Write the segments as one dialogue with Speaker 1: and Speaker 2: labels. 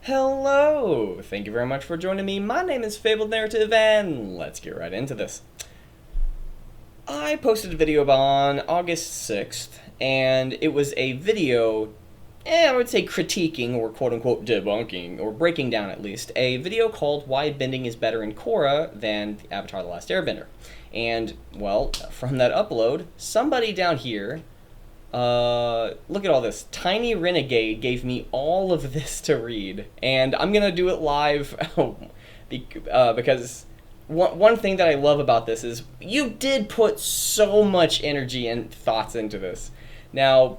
Speaker 1: Hello! Thank you very much for joining me. My name is Fabled Narrative, and let's get right into this. I posted a video on August 6th, and it was a video, I would say critiquing, or quote-unquote debunking, or breaking down at least, a video called Why Bending is Better in Korra Than Avatar The Last Airbender. And, well, from that upload, somebody down here, look at all this. Tiny Renegade gave me all of this to read, and I'm gonna do it live because one thing that I love about this is you did put so much energy and thoughts into this. Now,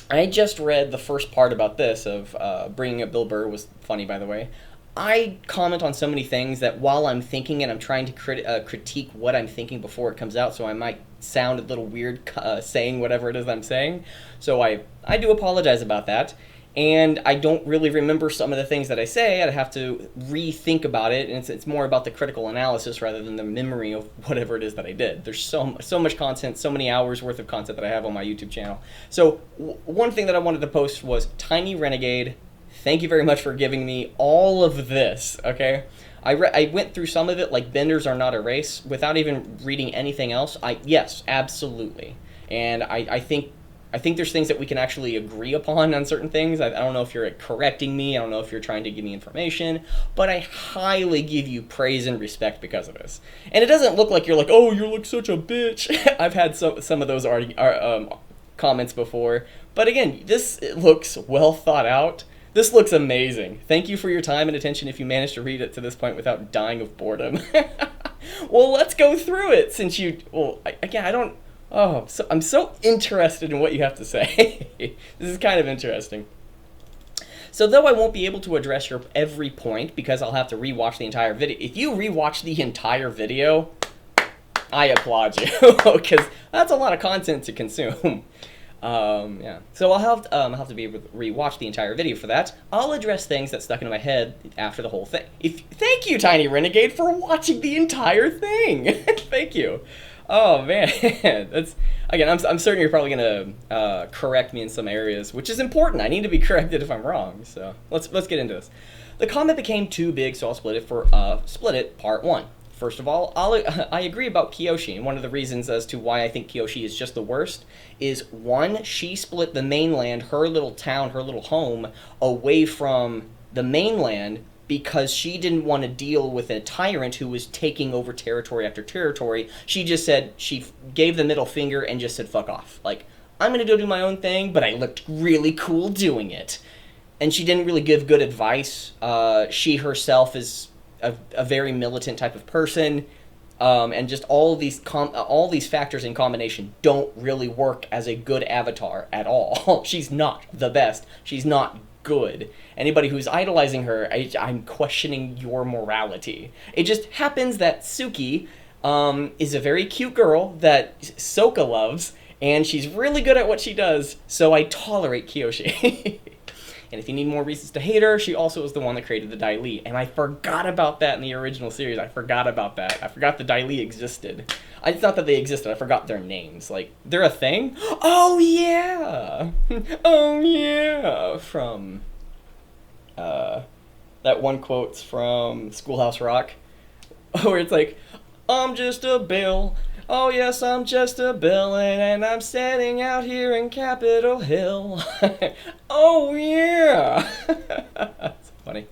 Speaker 1: I just read the first part about this of bringing up Bill Burr was funny, by the way. I comment on so many things that while I'm thinking and I'm trying to critique what I'm thinking before it comes out, so I might sound a little weird saying whatever it is I'm saying. So I do apologize about that. And I don't really remember some of the things that I say. I'd have to rethink about it, and it's more about the critical analysis rather than the memory of whatever it is that I did. There's so much content, so many hours worth of content that I have on my YouTube channel. So one thing that I wanted to post was Tiny Renegade. Thank you very much for giving me all of this, okay? I went through some of it, like benders are not a race, without even reading anything else. Yes, absolutely. And I think there's things that we can actually agree upon on certain things. I don't know if you're correcting me. I don't know if you're trying to give me information. But I highly give you praise and respect because of this. And it doesn't look like you're like, oh, you look such a bitch. I've had some of those comments before. But again, this looks well thought out. This looks amazing. Thank you for your time and attention if you managed to read it to this point without dying of boredom. Well, let's go through it since you... Well, again, I don't... Oh, I'm so interested in what you have to say. This is kind of interesting. So though I won't be able to address your every point because I'll have to rewatch the entire video. If you rewatch the entire video, I applaud you because that's a lot of content to consume. Yeah. So I'll have to be able to rewatch the entire video for that. I'll address things that stuck into my head after the whole thing. Thank you, Tiny Renegade, for watching the entire thing. Thank you. Oh man, that's again. I'm certain you're probably gonna correct me in some areas, which is important. I need to be corrected if I'm wrong. So let's get into this. The comment became too big, so I'll split it part one. First of all, I agree about Kyoshi, and one of the reasons as to why I think Kyoshi is just the worst is, one, she split the mainland, her little town, her little home, away from the mainland because she didn't want to deal with a tyrant who was taking over territory after territory. She just said, she gave the middle finger and just said, fuck off. Like, I'm going to go do my own thing, but I looked really cool doing it. And she didn't really give good advice. She herself is a very militant type of person, and just all these factors in combination don't really work as a good avatar at all. She's not the best. She's not good. Anybody who's idolizing her, I'm questioning your morality. It just happens that Suki is a very cute girl that Sokka loves, and she's really good at what she does, so I tolerate Kyoshi. And if you need more reasons to hate her, she also was the one that created the Dai Li. And I forgot about that in the original series. I forgot about that. I forgot the Dai Li existed. It's not that they existed. I forgot their names. Like, they're a thing? Oh, yeah! Oh, yeah! From, that one quote's from Schoolhouse Rock, where it's like, I'm just a bill. Oh yes, I'm just a villain, and I'm standing out here in Capitol Hill. Oh yeah! That's funny.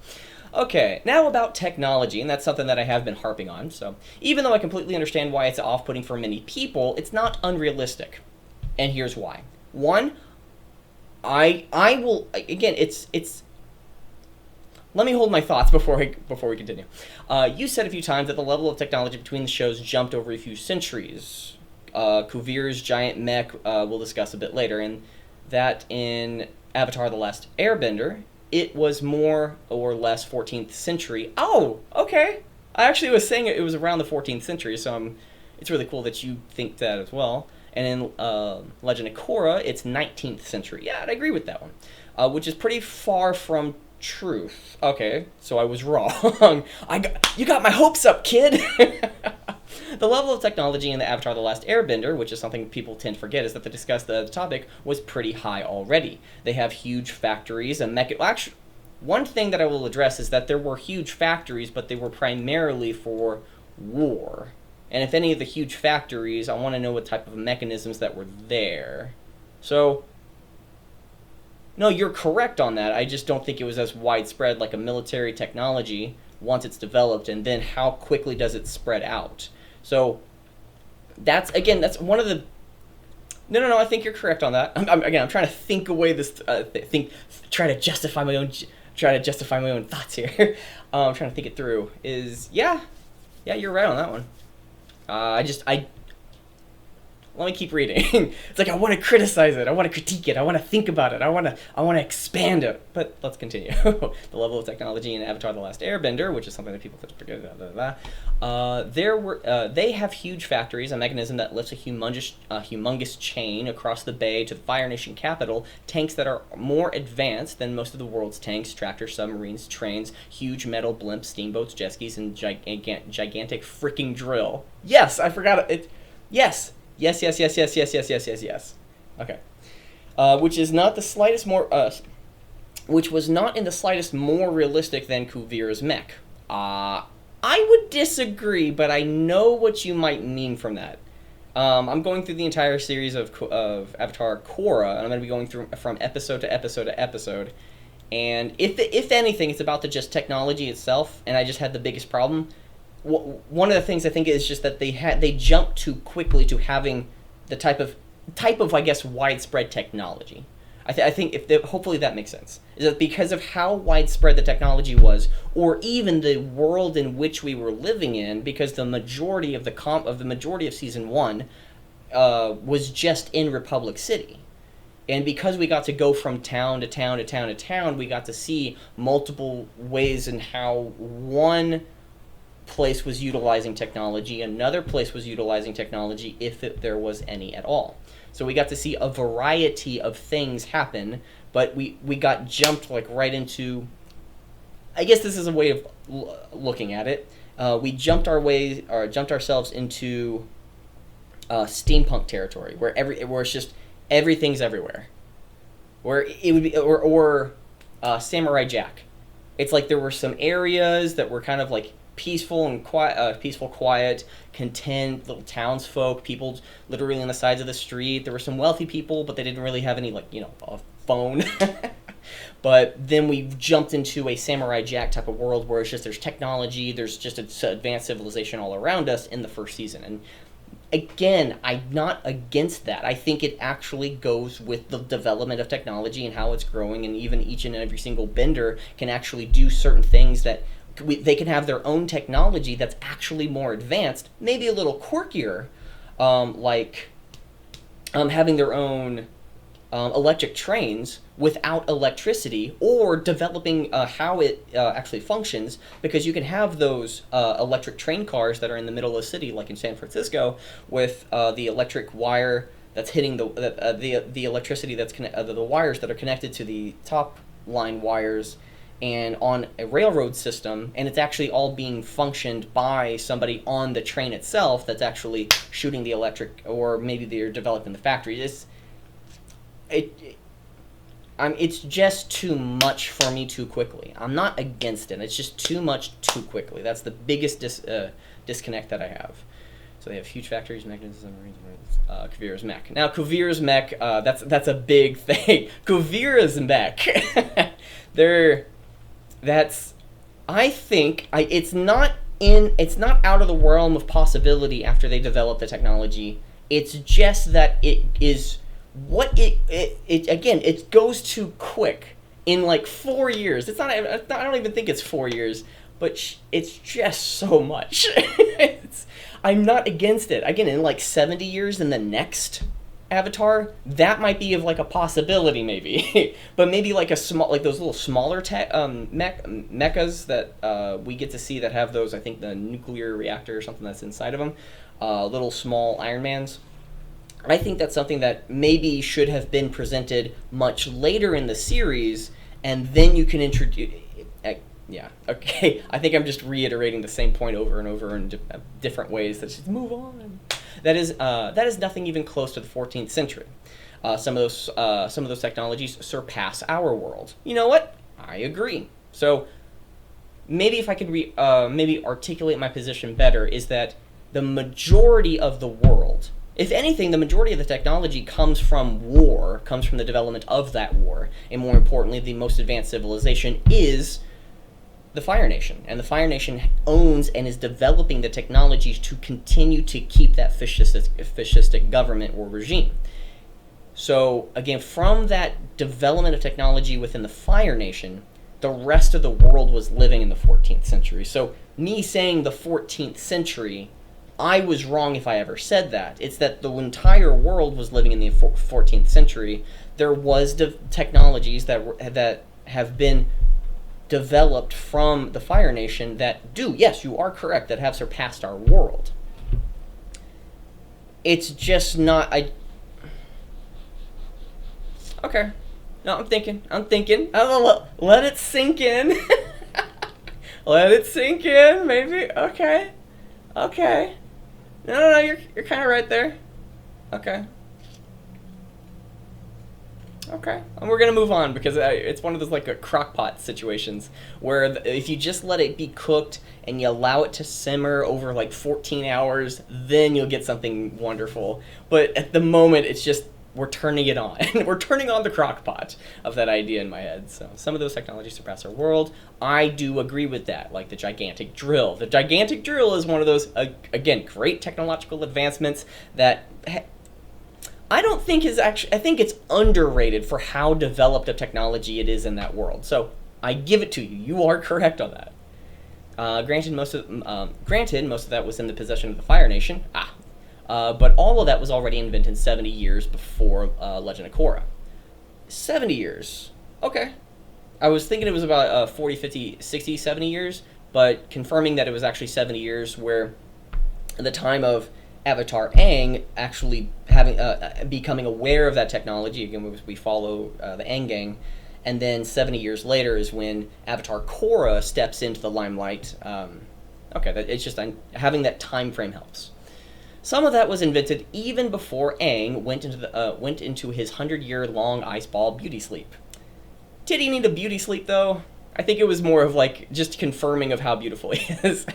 Speaker 1: Okay, now about technology, and that's something that I have been harping on. So even though I completely understand why it's off-putting for many people, it's not unrealistic. And here's why. One, I will, again, it's let me hold my thoughts before we continue. You said a few times that the level of technology between the shows jumped over a few centuries. Kuvir's giant mech we'll discuss a bit later, and that in Avatar The Last Airbender, it was more or less 14th century. Oh, okay. I actually was saying it was around the 14th century, so it's really cool that you think that as well. And in Legend of Korra, it's 19th century. Yeah, I'd agree with that one, which is pretty far from truth. Okay, so I was wrong. You got my hopes up, kid. The level of technology in the Avatar The Last Airbender, which is something people tend to forget, is that to discuss the topic, was pretty high already. They have huge factories and one thing that I will address is that there were huge factories, but they were primarily for war. And if any of the huge factories, I want to know what type of mechanisms that were there. So, no, you're correct on that. I just don't think it was as widespread like a military technology once it's developed, and then how quickly does it spread out. So, that's one of the... No, I think you're correct on that. I'm trying to think away this... try to justify my own thoughts here. I'm trying to think it through. Yeah, you're right on that one. Let me keep reading. It's like I want to criticize it, I want to critique it, I want to think about it, I want to expand it. But let's continue. The level of technology in Avatar: The Last Airbender, which is something that people tend to forget. They have huge factories, a mechanism that lifts a humongous chain across the bay to the Fire Nation capital. Tanks that are more advanced than most of the world's tanks: tractors, submarines, trains, huge metal blimps, steamboats, jet skis, and gigantic freaking drill. Yes, I forgot it. Yes. Yes. Okay. Which was not in the slightest more realistic than Kuvira's mech. I would disagree, but I know what you might mean from that. I'm going through the entire series of Avatar Korra, and I'm going to be going through from episode to episode to episode. And if anything, it's about the just technology itself, and I just had the biggest problem. One of the things I think is just that they jumped too quickly to having the type of I guess widespread technology. I think hopefully that makes sense. Is that because of how widespread the technology was, or even the world in which we were living in, because the majority of the majority of season 1 was just in Republic City. And because we got to go from town to town to town to town, we got to see multiple ways in how one place was utilizing technology, another place was utilizing technology, if there was any at all. So we got to see a variety of things happen, but we got jumped like right into... I guess this is a way of looking at it. We jumped ourselves into steampunk territory, where it's just everything's everywhere. Where it would be, or Samurai Jack. It's like there were some areas that were kind of like peaceful and quiet, content, little townsfolk, people literally on the sides of the street. There were some wealthy people, but they didn't really have any, a phone. But then we jumped into a Samurai Jack type of world where it's just there's technology, there's just an advanced civilization all around us in the first season. And again, I'm not against that. I think it actually goes with the development of technology and how it's growing, and even each and every single bender can actually do certain things that they can have their own technology that's actually more advanced, maybe a little quirkier, like having their own electric trains without electricity, or developing how it actually functions, because you can have those electric train cars that are in the middle of the city, like in San Francisco, with the electric wire that's hitting the electricity that's the wires that are connected to the top line wires and on a railroad system, and it's actually all being functioned by somebody on the train itself that's actually shooting the electric, or maybe they're developing the factory. It's just too much for me too quickly. I'm not against it. It's just too much too quickly. That's the biggest disconnect that I have. So they have huge factories, mechanisms, Kuvira's mech. Now, Kuvira's mech, that's a big thing. Kuvira's mech. I think it's not out of the realm of possibility after they develop the technology. It's just that it is what it goes too quick in like 4 years. I don't even think it's 4 years, but it's just so much. I'm not against it. Again, in like 70 years in the next Avatar, that might be of like a possibility, maybe. But maybe like those little smaller mechas that we get to see that have those, I think the nuclear reactor or something that's inside of them, little small Iron Mans. I think that's something that maybe should have been presented much later in the series, and then you can introduce... Yeah, okay. I think I'm just reiterating the same point over and over in different ways. Let's just move on. That is nothing even close to the 14th century. Some of those technologies surpass our world. You know what? I agree. So maybe if I could maybe articulate my position better, is that the majority of the world, if anything, the majority of the technology comes from war, comes from the development of that war, and more importantly, the most advanced civilization is the Fire Nation. And the Fire Nation owns and is developing the technologies to continue to keep that fascistic government or regime. So, again, from that development of technology within the Fire Nation, the rest of the world was living in the 14th century. So, me saying the 14th century, I was wrong if I ever said that. It's that the entire world was living in the 14th century. There was technologies that have been developed from the Fire Nation that do, yes, you are correct, that have surpassed our world. It's just not, okay. No, I'm thinking. Let it sink in. Let it sink in, maybe. Okay. No, you're kind of right there. Okay. And we're going to move on because it's one of those like a crock pot situations where if you just let it be cooked and you allow it to simmer over like 14 hours, then you'll get something wonderful. But at the moment, it's just, we're turning it on. We're turning on the crock pot of that idea in my head. So some of those technologies surpass our world. I do agree with that, like the gigantic drill. The gigantic drill is one of those, again, great technological advancements that I don't think is actually, I think it's underrated for how developed a technology it is in that world. So I give it to you. You are correct on that. Granted, most of that was in the possession of the Fire Nation. But all of that was already invented 70 years before Legend of Korra. 70 years. Okay. I was thinking it was about 40, 50, 60, 70 years, but confirming that it was actually 70 years where at the time of Avatar Aang actually having becoming aware of that technology, again, we follow the Aang gang, and then 70 years later is when Avatar Korra steps into the limelight. It's just having that time frame helps. Some of that was invented even before Aang went into his 100-year-long ice ball beauty sleep. Did he need a beauty sleep, though? I think it was more of, like, just confirming of how beautiful he is.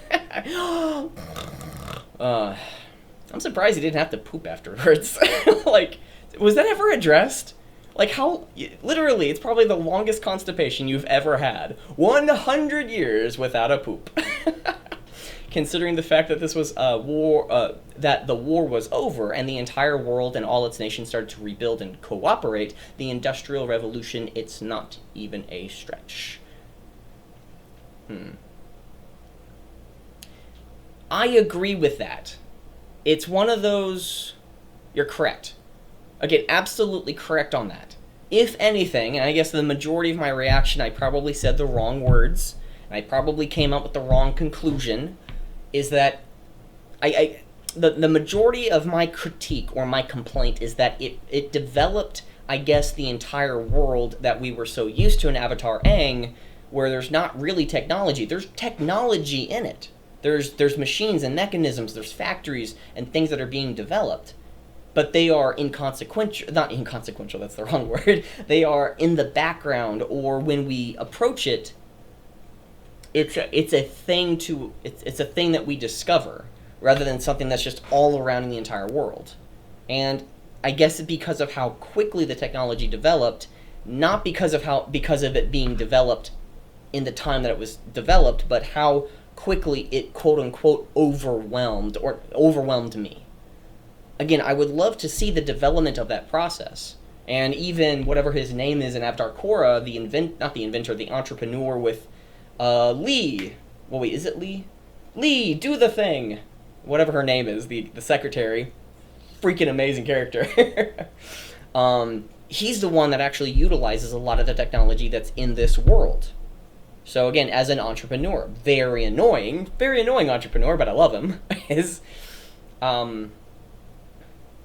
Speaker 1: I'm surprised he didn't have to poop afterwards. Like, was that ever addressed? Like, how... Literally, it's probably the longest constipation you've ever had. 100 years without a poop. Considering the fact that this was a war, that the war was over and the entire world and all its nations started to rebuild and cooperate, the Industrial Revolution, it's not even a stretch. I agree with that. It's one of those... You're correct. Again, absolutely correct on that. If anything, and I guess the majority of my reaction, I probably said the wrong words, and I probably came up with the wrong conclusion, is that the majority of my critique or my complaint is that it developed, I guess, the entire world that we were so used to in Avatar Aang, where there's not really technology. There's technology in it. There's machines and mechanisms, there's factories and things that are being developed, but they are inconsequential. Not inconsequential, that's the wrong word. They are in the background, or when we approach it, it's a thing that we discover rather than something that's just all around in the entire world. And I guess it's because of how quickly the technology developed, not because of it being developed in the time that it was developed, but how quickly it quote unquote overwhelmed me. Again, I would love to see the development of that process. And even whatever his name is in Avatar Korra, the entrepreneur with Lee. Well, wait, is it Lee? Lee, do the thing. Whatever her name is, the secretary. Freaking amazing character. He's the one that actually utilizes a lot of the technology that's in this world. So again, as an entrepreneur, very annoying entrepreneur, but I love him.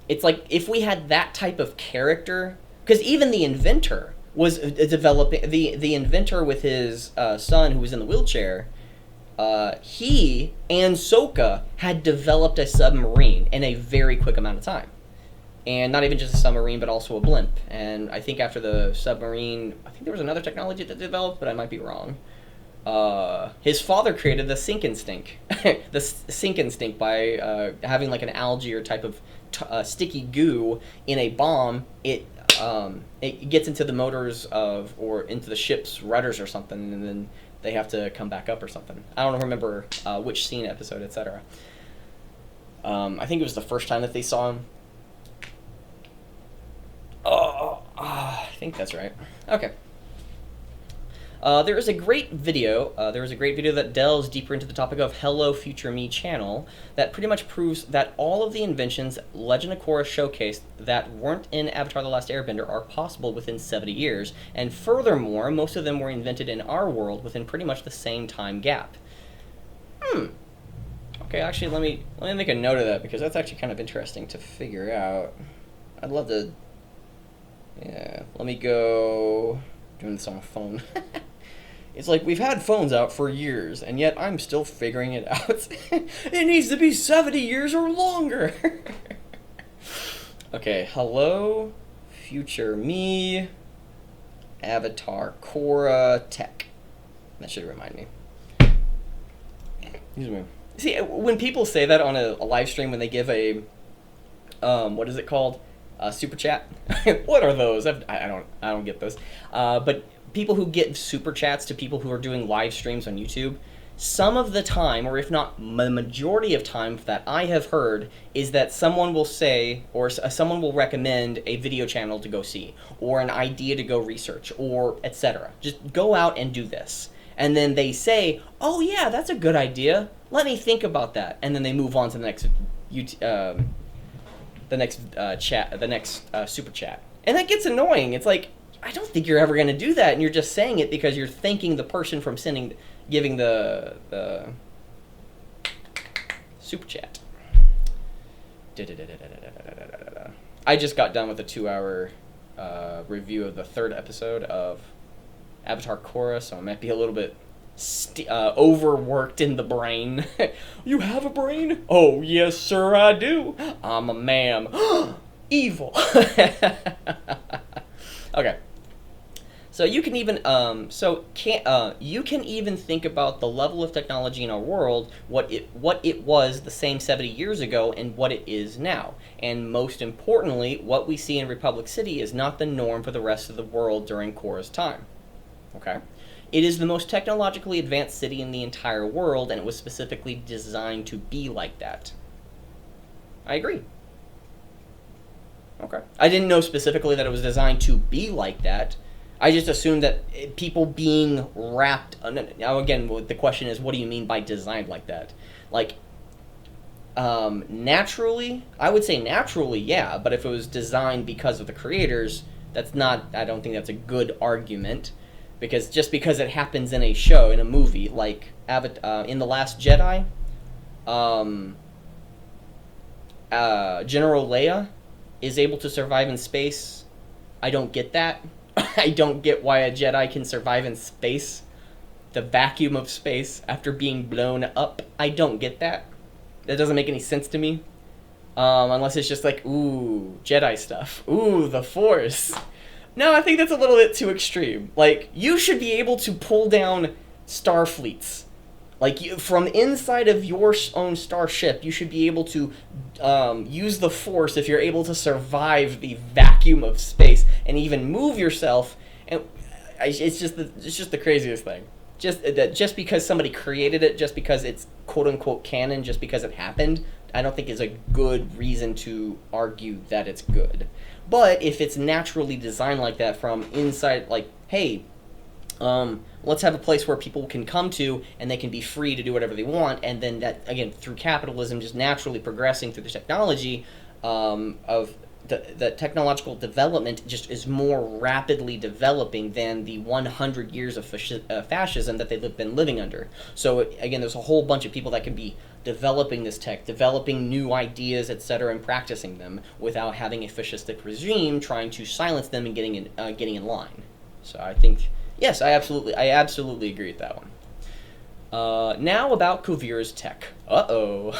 Speaker 1: It's like if we had that type of character, because even the inventor was developing, the inventor with his son who was in the wheelchair, he and Sokka had developed a submarine in a very quick amount of time. And not even just a submarine, but also a blimp. And I think after the submarine, I think there was another technology that developed, but I might be wrong. his father created the sink instinct, the sink instinct by having like an algae or type of sticky goo in a bomb. It gets into the motors or into the ship's rudders or something, and then they have to come back up or something. I don't remember which scene, episode, etc. I think it was the first time that they saw him. I think that's right. Okay. There is a great video. That delves deeper into the topic of Hello Future Me channel that pretty much proves that all of the inventions Legend of Korra showcased that weren't in Avatar: The Last Airbender are possible within 70 years, and furthermore, most of them were invented in our world within pretty much the same time gap. Okay, actually, let me make a note of that, because that's actually kind of interesting to figure out. I'd love to. Yeah, let me go. Doing this on my phone. It's like we've had phones out for years, and yet I'm still figuring it out. It needs to be 70 years or longer. Okay, Hello Future Me, Avatar Korra Tech. That should remind me. Excuse me. See, when people say that on a live stream, when they give a, what is it called? Super chat. What are those? I don't get those. But people who get super chats to people who are doing live streams on YouTube, some of the time, or if not the majority of time that I have heard, is that someone will say, or someone will recommend a video channel to go see, or an idea to go research, or etc. Just go out and do this. And then they say, oh yeah, that's a good idea. Let me think about that. And then they move on to the next super chat. And that gets annoying. It's like, I don't think you're ever going to do that, and you're just saying it because you're thanking the person from giving the super chat. I just got done with a 2-hour review of the 3rd episode of Avatar Korra, so I might be a little bit overworked in the brain. You have a brain? Oh, yes, sir, I do. I'm a ma'am. Evil. Okay. So you can even you can even think about the level of technology in our world, what it was the same 70 years ago and what it is now. And most importantly, what we see in Republic City is not the norm for the rest of the world during Korra's time. Okay? It is the most technologically advanced city in the entire world, and it was specifically designed to be like that. I agree. Okay. I didn't know specifically that it was designed to be like that. I just assumed that people being wrapped... Now, again, the question is, what do you mean by designed like that? Like, naturally? I would say naturally, yeah, but if it was designed because of the creators, that's not... I don't think that's a good argument, because just because it happens in a show, in a movie, like in The Last Jedi, General Leia is able to survive in space. I don't get that. I don't get why a Jedi can survive in space, the vacuum of space, after being blown up. I don't get that. That doesn't make any sense to me. Unless it's just like, ooh, Jedi stuff. Ooh, the Force. No, I think that's a little bit too extreme. Like, you should be able to pull down star fleets. Like, from inside of your own starship, you should be able to use the Force if you're able to survive the vacuum of space and even move yourself. And it's just the craziest thing. Just because somebody created it, just because it's quote unquote canon, just because it happened, I don't think is a good reason to argue that it's good. But if it's naturally designed like that from inside, like, hey, let's have a place where people can come to and they can be free to do whatever they want, and then that, again, through capitalism, just naturally progressing through the technology of the technological development just is more rapidly developing than the 100 years of fascism that they've been living under. So, again, there's a whole bunch of people that can be developing this tech, developing new ideas, etc., and practicing them without having a fascistic regime trying to silence them and getting in line. So I think... Yes, I absolutely agree with that one. Now about Kuvira's tech. Uh-oh.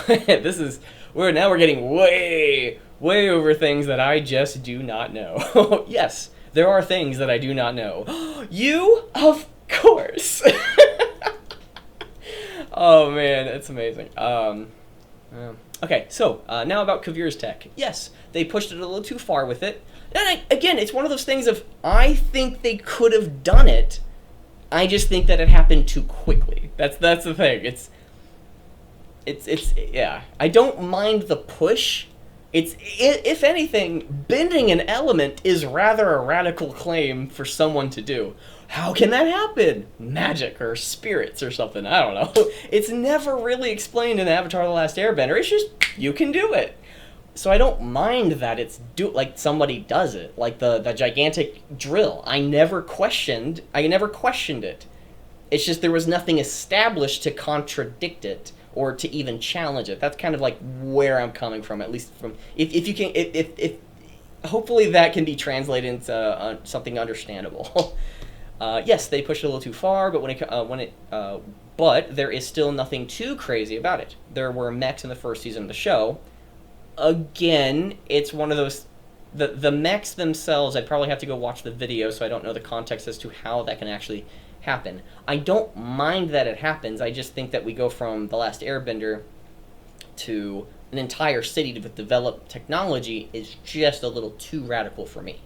Speaker 1: We're getting way over things that I just do not know. Yes, there are things that I do not know. You? Of course. Oh man, it's amazing. Okay, so now about Kavira's tech. Yes, they pushed it a little too far with it. And again, it's one of those things of I think they could have done it. I just think that it happened too quickly. That's the thing. It's yeah. I don't mind the push. It's if anything, bending an element is rather a radical claim for someone to do. How can that happen? Magic or spirits or something. I don't know. It's never really explained in Avatar: The Last Airbender. It's just you can do it. So I don't mind that it's like somebody does it, like the gigantic drill. I never questioned it. It's just there was nothing established to contradict it or to even challenge it. That's kind of like where I'm coming from, at least from if you can if hopefully that can be translated into something understandable. Yes, they pushed it a little too far, but but there is still nothing too crazy about it. There were mechs in the first season of the show. Again, it's one of those the mechs themselves. I'd probably have to go watch the video, so I don't know the context as to how that can actually happen. I don't mind that it happens. I just think that we go from The Last Airbender to an entire city with developed technology is just a little too radical for me.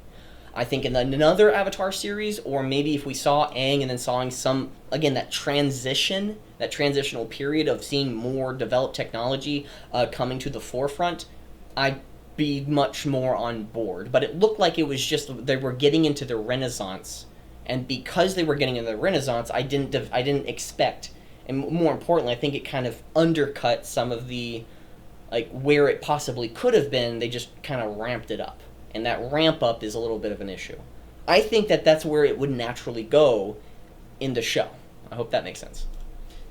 Speaker 1: I think in another Avatar series, or maybe if we saw Aang and then saw some, again, that transitional period of seeing more developed technology coming to the forefront, I'd be much more on board. But it looked like it was just, they were getting into the Renaissance, and because they were getting into the Renaissance, I didn't expect, and more importantly, I think it kind of undercut some of the, like, where it possibly could have been. They just kind of ramped it up. And that ramp up is a little bit of an issue. I think that that's where it would naturally go in the show. I hope that makes sense.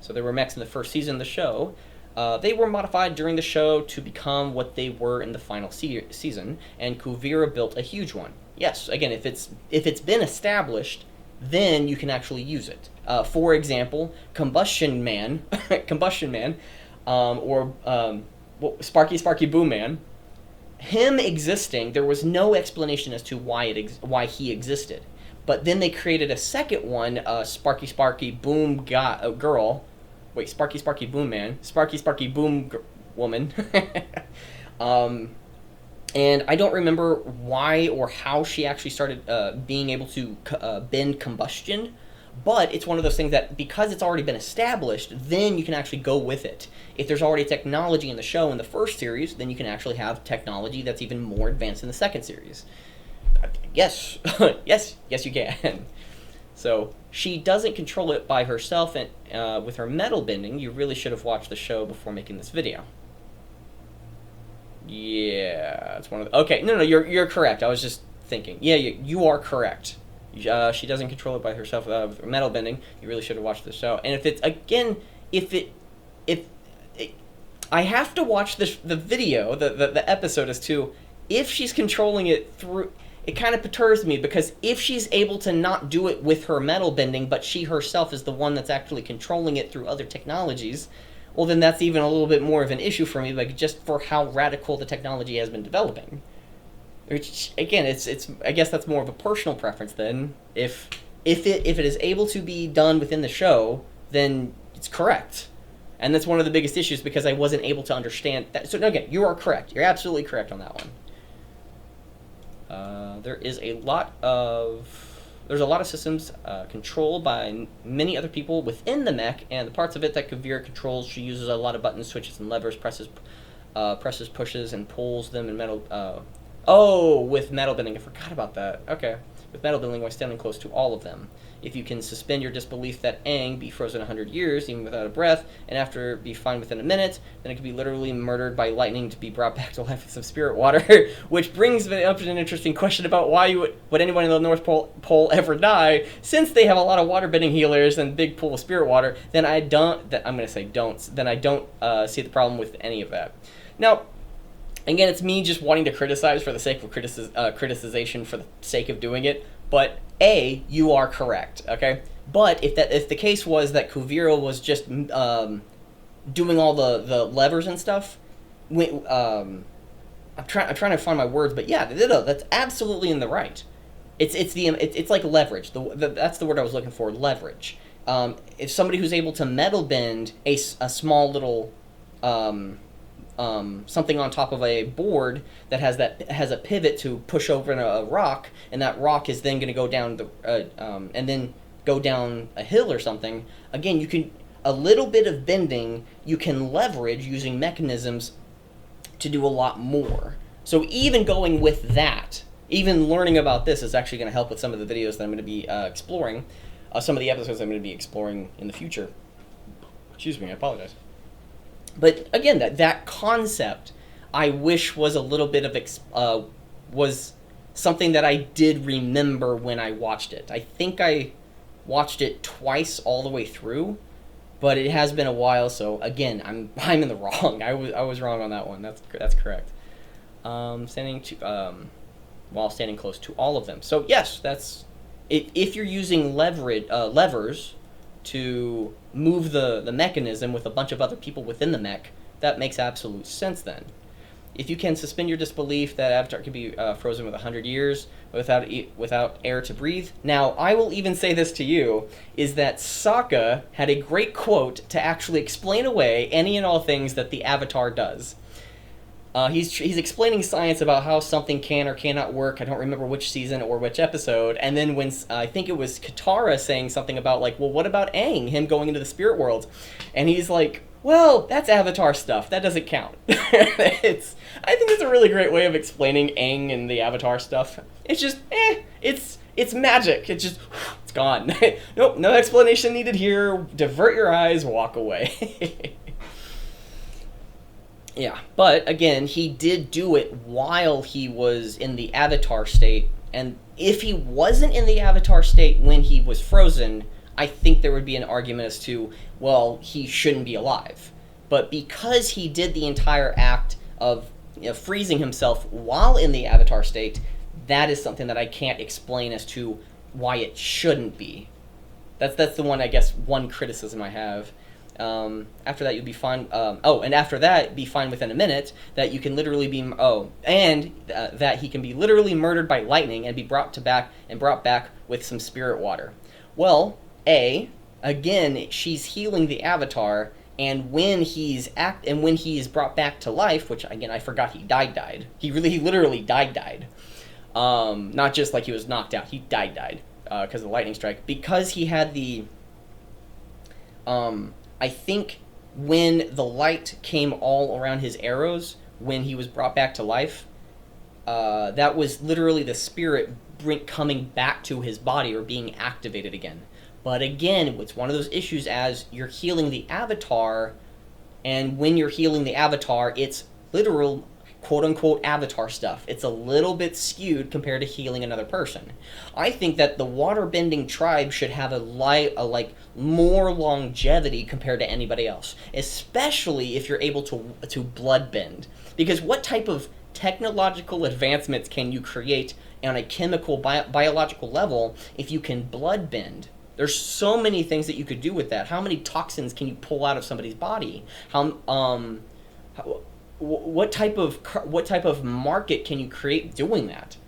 Speaker 1: So there were mechs in the first season of the show. They were modified during the show to become what they were in the final season, and Kuvira built a huge one. Yes, again, if it's been established, then you can actually use it. For example, Combustion Man, or Sparky Boom Man. Him existing, there was no explanation as to why he existed. But then they created a second one, Sparky Boom Girl. Wait, Sparky Boom Man. Sparky Boom Woman. And I don't remember why or how she actually started being able to bend combustion. But it's one of those things that because it's already been established, then you can actually go with it. If there's already technology in the show in the first series, then you can actually have technology that's even more advanced in the second series. Yes, yes, you can. So she doesn't control it by herself, and with her metal bending, you really should have watched the show before making this video. Yeah, it's one of the... Okay, no, you're correct. I was just thinking. Yeah, you are correct. She doesn't control it by herself with metal bending. You really should have watched the show. And if I have to watch the video, the episode as to if she's controlling it through. It kind of perturbs me because if she's able to not do it with her metal bending, but she herself is the one that's actually controlling it through other technologies, well, then that's even a little bit more of an issue for me, like just for how radical the technology has been developing. Which, again, it's I guess that's more of a personal preference then. If it is able to be done within the show, then it's correct. And that's one of the biggest issues because I wasn't able to understand that. So again, you are correct. You're absolutely correct on that one. There's a lot of systems controlled by many other people within the mech, and the parts of it that Kuvira controls, she uses a lot of buttons, switches, and levers, presses, pushes, and pulls them in metal. With metal bending. I forgot about that. Okay. With metal bending while standing close to all of them. If you can suspend your disbelief that Aang be frozen 100 years, even without a breath, and after be fine within a minute, then it could be literally murdered by lightning to be brought back to life with some spirit water. Which brings up an interesting question about why would anyone in the North Pole ever die? Since they have a lot of water bending healers and big pool of spirit water, then I don't see the problem with any of that. Now, again, it's me just wanting to criticize for the sake of criticization for the sake of doing it. But A, you are correct, okay? But if the case was that Kuvira was just doing all the levers and stuff, I'm trying to find my words, but yeah, that's absolutely in the right. It's like leverage. That's the word I was looking for, leverage. if somebody who's able to metal bend a small little something on top of a board that has a pivot to push over a rock, and that rock is then going to go down and then go down a hill or something. Again, you can a little bit of bending you can leverage using mechanisms to do a lot more. So even going with that, even learning about this is actually going to help with some of the videos that I'm going to be exploring, some of the episodes I'm going to be exploring in the future. Excuse me, I apologize. But again, that concept, I wish was a little bit of was something that I did remember when I watched it. I think I watched it twice all the way through, but it has been a while. So again, I'm in the wrong. I was wrong on that one. That's correct. While standing close to all of them. So yes, that's if you're using levers to move the mechanism with a bunch of other people within the mech, that makes absolute sense then. If you can suspend your disbelief that Avatar could be frozen with 100 years without air to breathe. Now, I will even say this to you, is that Sokka had a great quote to actually explain away any and all things that the Avatar does. He's explaining science about how something can or cannot work. I don't remember which season or which episode. And then when I think it was Katara saying something about like, well, what about Aang, him going into the spirit world? And he's like, well, that's Avatar stuff. That doesn't count. I think it's a really great way of explaining Aang and the Avatar stuff. It's just, it's magic. It's gone. Nope, no explanation needed here. Divert your eyes, walk away. Yeah, but again, he did do it while he was in the Avatar state, and if he wasn't in the Avatar state when he was frozen, I think there would be an argument as to, well, he shouldn't be alive. But because he did the entire act of freezing himself while in the Avatar state, that is something that I can't explain as to why it shouldn't be. That's the one, I guess, one criticism I have. After that, you'll be fine. And after that, be fine within a minute. That you can literally be. That he can be literally murdered by lightning and be brought back with some spirit water. Well, again, she's healing the Avatar, and when he's brought back to life, which again I forgot he died. He literally died. Not just like he was knocked out. He died because of the lightning strike. Because he had the. I think when the light came all around his arrows, when he was brought back to life, that was literally the spirit coming back to his body or being activated again. But again, it's one of those issues as you're healing the Avatar, and when you're healing the Avatar, it's literal quote-unquote Avatar stuff. It's a little bit skewed compared to healing another person. I think that the waterbending tribe should have a more longevity compared to anybody else, especially if you're able to bloodbend. Because what type of technological advancements can you create on a chemical, biological level if you can bloodbend? There's so many things that you could do with that. How many toxins can you pull out of somebody's body? What type of market can you create doing that?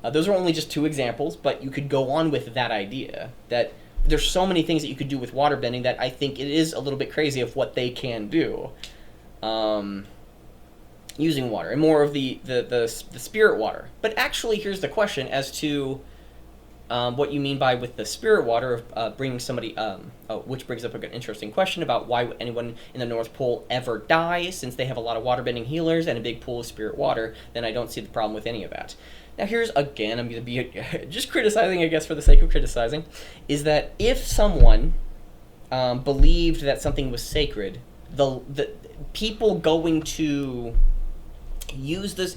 Speaker 1: Those are only just two examples, but you could go on with that idea. That there's so many things that you could do with waterbending that I think it is a little bit crazy of what they can do using water, and more of the spirit water. But actually, here's the question as to what you mean by with the spirit water of bringing somebody, which brings up an interesting question about why would anyone in the North Pole ever die, since they have a lot of waterbending healers and a big pool of spirit water. Then I don't see the problem with any of that. Now here's, again, I'm going to be just criticizing, I guess, for the sake of criticizing, is that if someone believed that something was sacred, the people going to use this,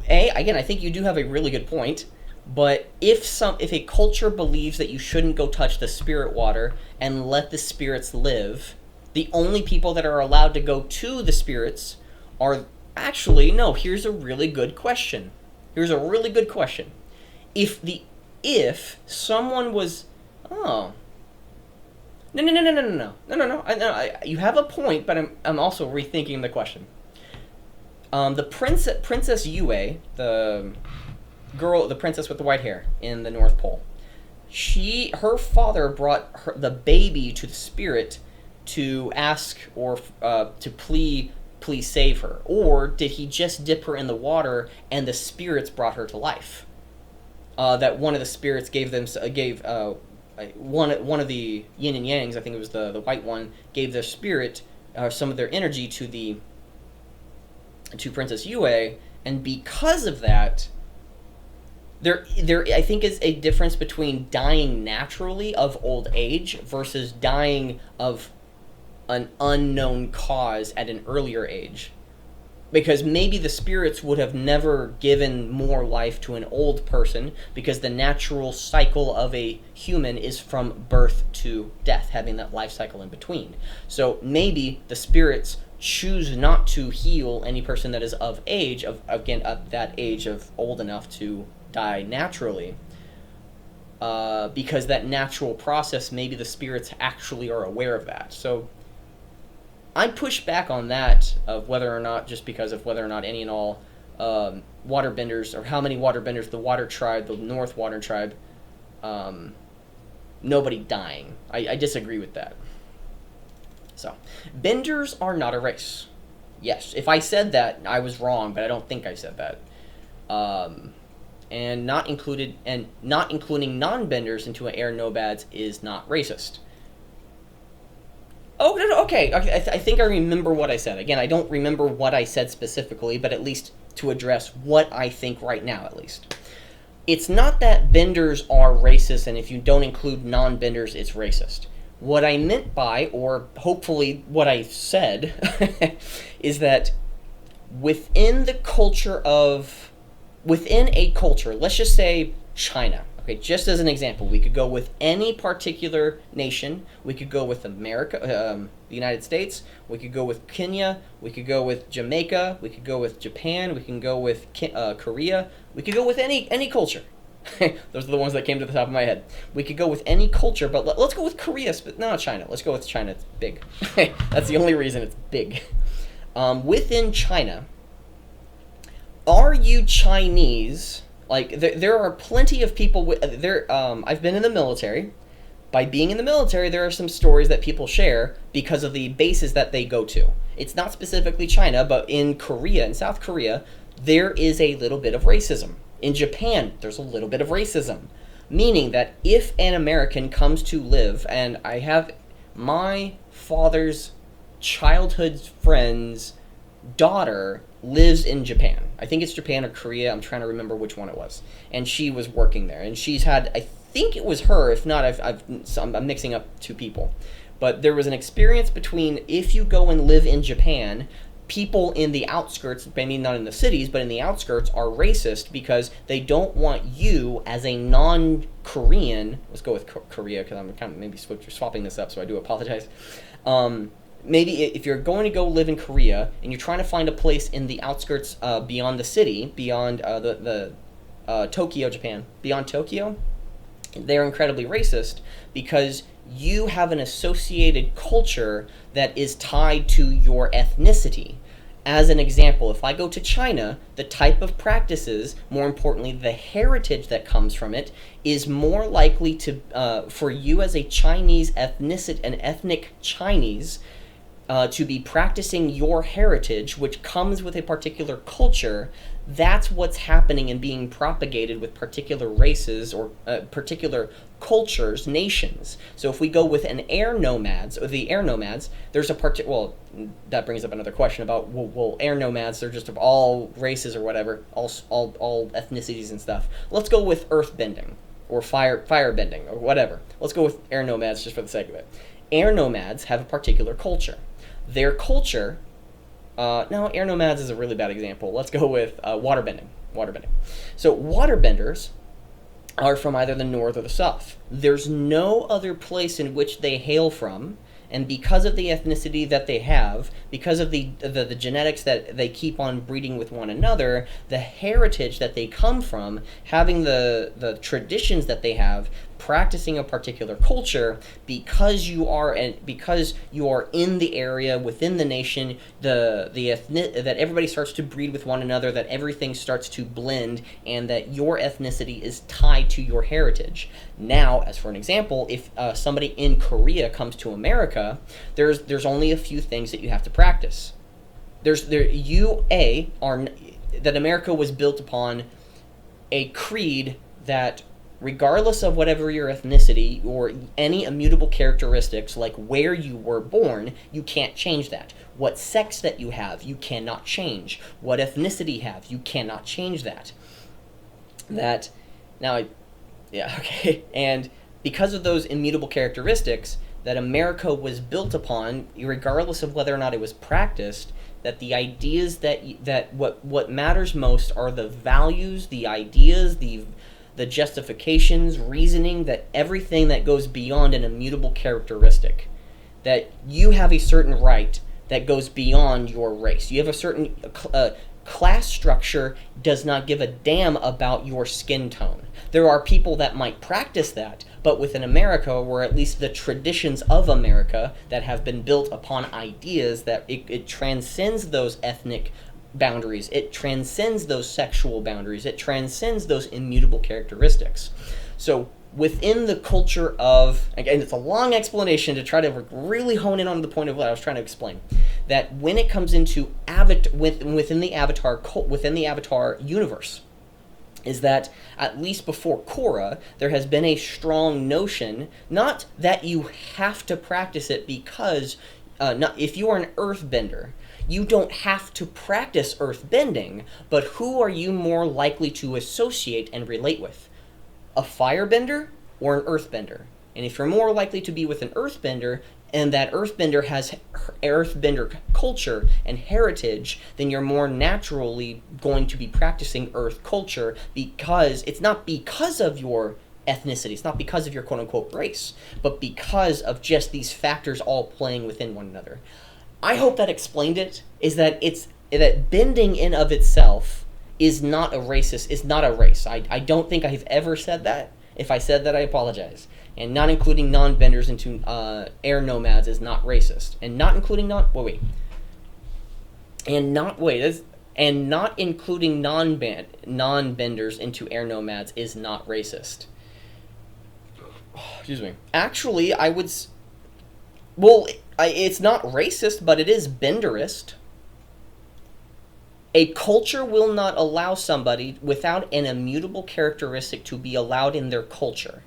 Speaker 1: again, I think you do have a really good point. But if a culture believes that you shouldn't go touch the spirit water and let the spirits live, the only people that are allowed to go to the spirits are actually, no, here's a really good question. If someone was, no, you have a point, but I'm also rethinking the question. The Princess Yue, the princess with the white hair in the North Pole, her father brought the baby to the spirit to ask or to please save her, or did he just dip her in the water and the spirits brought her to life? That one of the spirits gave one of the yin and yangs, I think it was the white one, gave their spirit some of their energy to Princess Yue, and because of that, there I think is a difference between dying naturally of old age versus dying of an unknown cause at an earlier age. Because maybe the spirits would have never given more life to an old person, because the natural cycle of a human is from birth to death, having that life cycle in between. So maybe the spirits choose not to heal any person that is of age, of that age of old enough to die naturally, because that natural process, maybe the spirits actually are aware of that. So I push back on that, of whether or not, just because of whether or not any and all waterbenders, or how many waterbenders the water tribe, the North Water tribe, nobody dying. I disagree with that. So, benders are not a race. Yes, if I said that, I was wrong, but I don't think I said that. And not including non-benders into air nomads is not racist. Oh, okay. I think I remember what I said. Again, I don't remember what I said specifically, but at least to address what I think right now, at least. It's not that benders are racist, and if you don't include non-benders, it's racist. What I meant by, or hopefully what I said, is that within a culture, let's just say China. Okay, just as an example, we could go with any particular nation. We could go with America, the United States. We could go with Kenya. We could go with Jamaica. We could go with Japan. We can go with Korea. We could go with any culture. Those are the ones that came to the top of my head. We could go with any culture, but let's go with Korea. No, China. Let's go with China. It's big. That's the only reason it's big. Within China, are you Chinese? Like, there are plenty of people I've been in the military. By being in the military, there are some stories that people share because of the bases that they go to. It's not specifically China, but in Korea, in South Korea, there is a little bit of racism. In Japan, there's a little bit of racism. Meaning that if an American comes to live, and I have my father's childhood friend's daughter lives in Japan. I think it's Japan or Korea. I'm trying to remember which one it was. And she was working there. And she's had, I think it was her. If not, I'm mixing up two people. But there was an experience between, if you go and live in Japan, people in the outskirts, maybe not in the cities, but in the outskirts, are racist because they don't want you as a non-Korean. Let's go with Korea, because I'm kind of maybe swapping this up, so I do apologize. Maybe if you're going to go live in Korea and you're trying to find a place in the outskirts beyond the city, beyond Tokyo, Japan, beyond Tokyo, they're incredibly racist because you have an associated culture that is tied to your ethnicity. As an example, if I go to China, the type of practices, more importantly, the heritage that comes from it, is more likely to for you as a Chinese an ethnic Chinese, to be practicing your heritage, which comes with a particular culture. That's what's happening and being propagated with particular races or particular cultures, nations. So if we go with the air nomads, there's a well, that brings up another question about, well, air nomads, they're just of all races or whatever, all ethnicities and stuff. Let's go with earth bending or fire bending or whatever. Let's go with air nomads just for the sake of it. Air nomads have a particular culture. Their culture, no, air nomads is a really bad example. Let's go with waterbending. So waterbenders are from either the north or the south. There's no other place in which they hail from, and because of the ethnicity that they have, because of the genetics that they keep on breeding with one another, the heritage that they come from, having the traditions that they have, practicing a particular culture because you are in the area within the nation, that everybody starts to breed with one another, that everything starts to blend, and that your ethnicity is tied to your heritage. Now, as for an example, if somebody in Korea comes to America, there's only a few things that you have to practice. That America was built upon a creed that, regardless of whatever your ethnicity or any immutable characteristics like where you were born, you can't change that. What sex that you have, you cannot change. What ethnicity you have, you cannot change that. And because of those immutable characteristics that America was built upon, regardless of whether or not it was practiced, that the ideas that what matters most are the values, the ideas, the justifications, reasoning, that everything that goes beyond an immutable characteristic. That you have a certain right that goes beyond your race. You have a certain class structure does not give a damn about your skin tone. There are people that might practice that, but within America, or at least the traditions of America that have been built upon ideas that it transcends those ethnic boundaries, it transcends those sexual boundaries, it transcends those immutable characteristics. So within the culture of, again, it's a long explanation to try to really hone in on the point of what I was trying to explain, that when it comes into within the Avatar universe, is that at least before Korra, there has been a strong notion, not that you have to practice it because, if you are an earthbender, you don't have to practice earthbending, but who are you more likely to associate and relate with? A firebender or an earthbender? And if you're more likely to be with an earthbender, and that earthbender has earthbender culture and heritage, then you're more naturally going to be practicing earth culture, because it's not because of your ethnicity, it's not because of your quote-unquote race, but because of just these factors all playing within one another. I hope that explained it, is that that bending in of itself is not a racist, is not a race. I don't think I've ever said that. If I said that, I apologize. And not including non-benders into air nomads is not racist. And not including including non-benders into air nomads is not racist. Excuse me. Actually, it's not racist, but it is benderist. A culture will not allow somebody without an immutable characteristic to be allowed in their culture.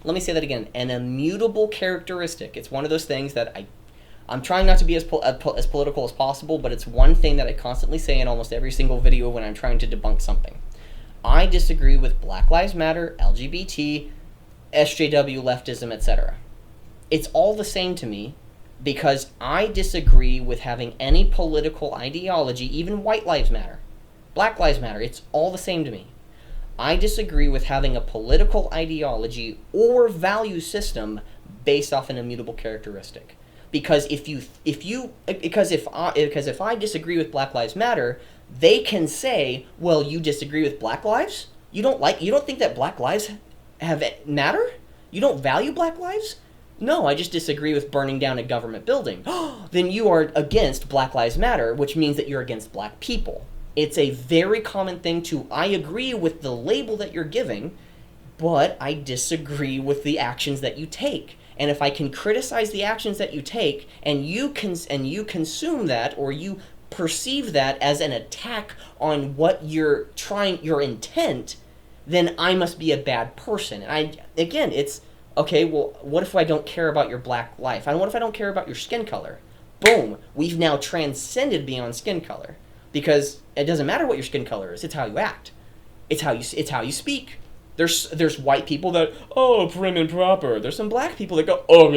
Speaker 1: Let me say that again. An immutable characteristic. It's one of those things that I'm trying not to be as political as possible, but it's one thing that I constantly say in almost every single video when I'm trying to debunk something. I disagree with Black Lives Matter, LGBT, SJW, leftism, etc. It's all the same to me, because I disagree with having any political ideology, even White Lives Matter, Black Lives Matter. It's all the same to me. I disagree with having a political ideology or value system based off an immutable characteristic. Because if I disagree with Black Lives Matter, they can say, well, you disagree with Black lives? You don't think that Black lives have matter? You don't value Black lives? No, I just disagree with burning down a government building. Then you are against Black Lives Matter, which means that you're against black people. It's a very common thing I agree with the label that you're giving, but I disagree with the actions that you take. And if I can criticize the actions that you take, and you consume that, or you perceive that as an attack on what your intent, then I must be a bad person. And it's okay, well, what if I don't care about your black life? And what if I don't care about your skin color? Boom, we've now transcended beyond skin color. Because it doesn't matter what your skin color is, it's how you act. It's how you speak. There's white people that, oh, prim and proper. There's some black people that go, oh,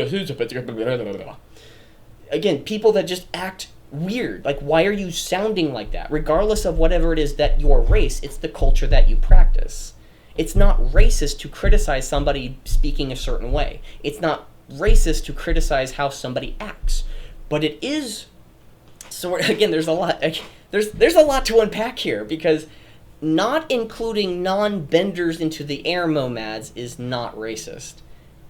Speaker 1: again, people that just act weird. Like, why are you sounding like that? Regardless of whatever it is that your race, it's the culture that you practice. It's not racist to criticize somebody speaking a certain way. It's not racist to criticize how somebody acts. But it is, so again, there's a lot to unpack here, because not including non-benders into the air nomads is not racist.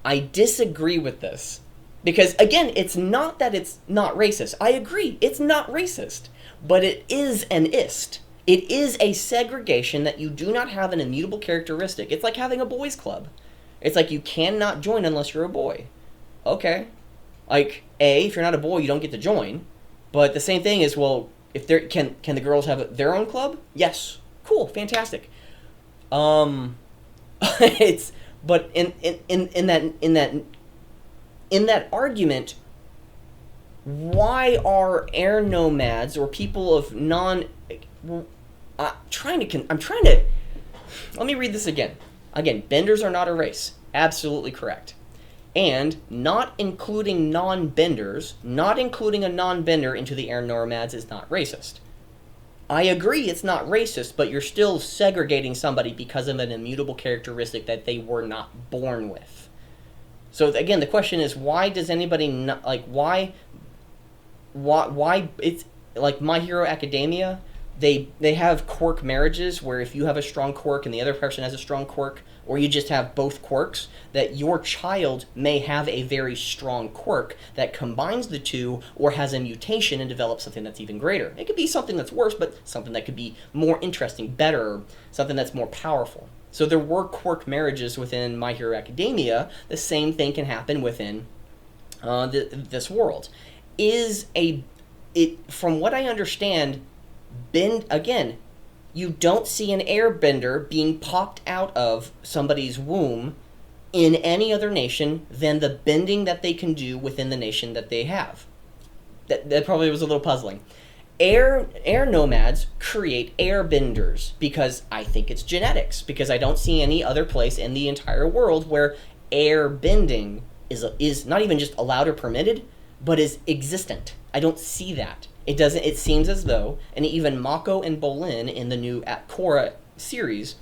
Speaker 1: I disagree with this. Because, again, it's not that it's not racist. I agree, it's not racist. But it is an ist. It is a segregation that you do not have an immutable characteristic. It's like having a boys' club. It's like you cannot join unless you're a boy. Okay. Like, if you're not a boy, you don't get to join. But the same thing is, well, if there can the girls have their own club? Yes. Cool. Fantastic. It's but in that argument, why are air nomads or people of I'm trying to. Let me read this again. Again, benders are not a race. Absolutely correct. And not including non-benders, not including a non-bender into the air nomads is not racist. I agree it's not racist, but you're still segregating somebody because of an immutable characteristic that they were not born with. So again, the question is, why does anybody not, like, why it's like My Hero Academia? They have quirk marriages where if you have a strong quirk and the other person has a strong quirk, or you just have both quirks, that your child may have a very strong quirk that combines the two or has a mutation and develops something that's even greater. It could be something that's worse, but something that could be more interesting, better, something that's more powerful. So there were quirk marriages within My Hero Academia. The same thing can happen within this world. From what I understand, again, you don't see an airbender being popped out of somebody's womb in any other nation than the bending that they can do within the nation that they have. That probably was a little puzzling. Air nomads create airbenders because I think it's genetics, because I don't see any other place in the entire world where air bending is not even just allowed or permitted, but is existent. I don't see that. It seems as though, and even Mako and Bolin in the new Korra series,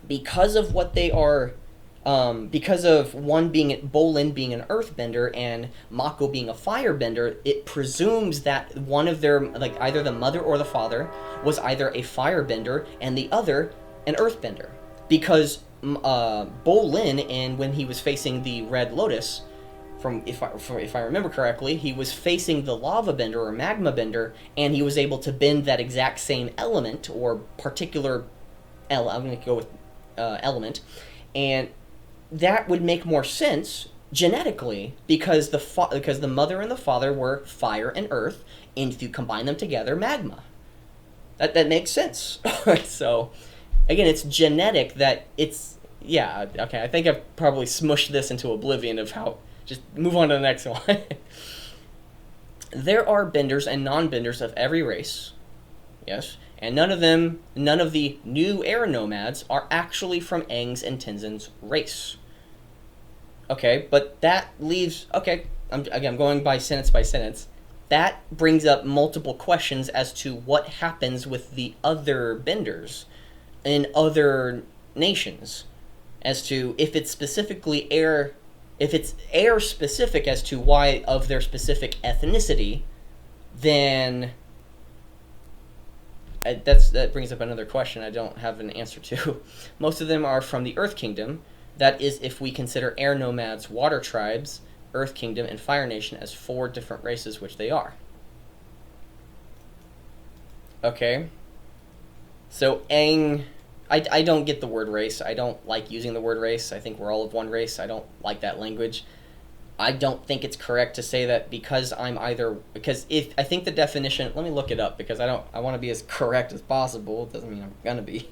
Speaker 1: because of what they are, because of Bolin being an earthbender and Mako being a firebender, it presumes that one of their, like either the mother or the father, was either a firebender and the other an earthbender. Because Bolin, and when he was facing the Red Lotus, if I remember correctly, he was facing the lava bender or magma bender, and he was able to bend that exact same element or particular I'm going to go with element, and that would make more sense genetically because the mother and the father were fire and earth, and if you combine them together, magma. That makes sense. So again, it's genetic that it's okay. I think I've probably smushed this into oblivion of how. Just move on to the next one. There are benders and non-benders of every race, yes, and none of the new air nomads are actually from Aang's and Tenzin's race. Okay, but that leaves, I'm going by sentence. That brings up multiple questions as to what happens with the other benders in other nations, as to if it's specifically air. If it's air specific as to why of their specific ethnicity, then that brings up another question I don't have an answer to. Most of them are from the Earth Kingdom. That is, if we consider air nomads, water tribes, Earth Kingdom, and Fire Nation as 4 different races, which they are. Okay. So Aang. I don't get the word race. I don't like using the word race. I think we're all of one race. I don't like that language. I don't think it's correct to say that because if I think the definition, let me look it up because I want to be as correct as possible. It doesn't mean I'm going to be.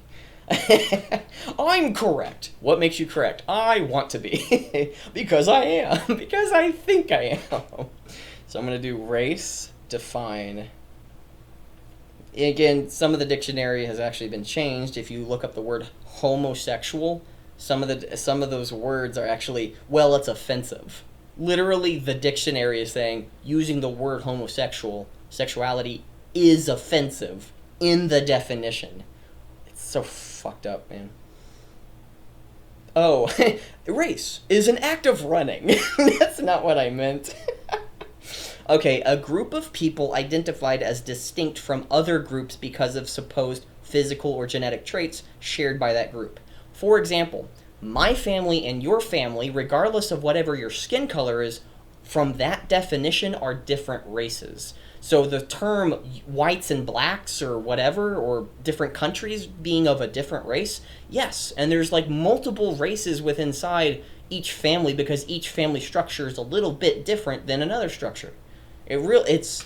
Speaker 1: I'm correct. What makes you correct? I want to be. Because I am. Because I think I am. So I'm going to do race, define. Again, some of the dictionary has actually been changed. If you look up the word homosexual, some of those words are actually, well, it's offensive. Literally, the dictionary is saying using the word sexuality is offensive in the definition. It's so fucked up, man. Oh, race is an act of running. That's not what I meant. Okay, a group of people identified as distinct from other groups because of supposed physical or genetic traits shared by that group. For example, my family and your family, regardless of whatever your skin color is, from that definition are different races. So the term whites and blacks or whatever, or different countries being of a different race, yes, and there's like multiple races within inside each family because each family structure is a little bit different than another structure. It's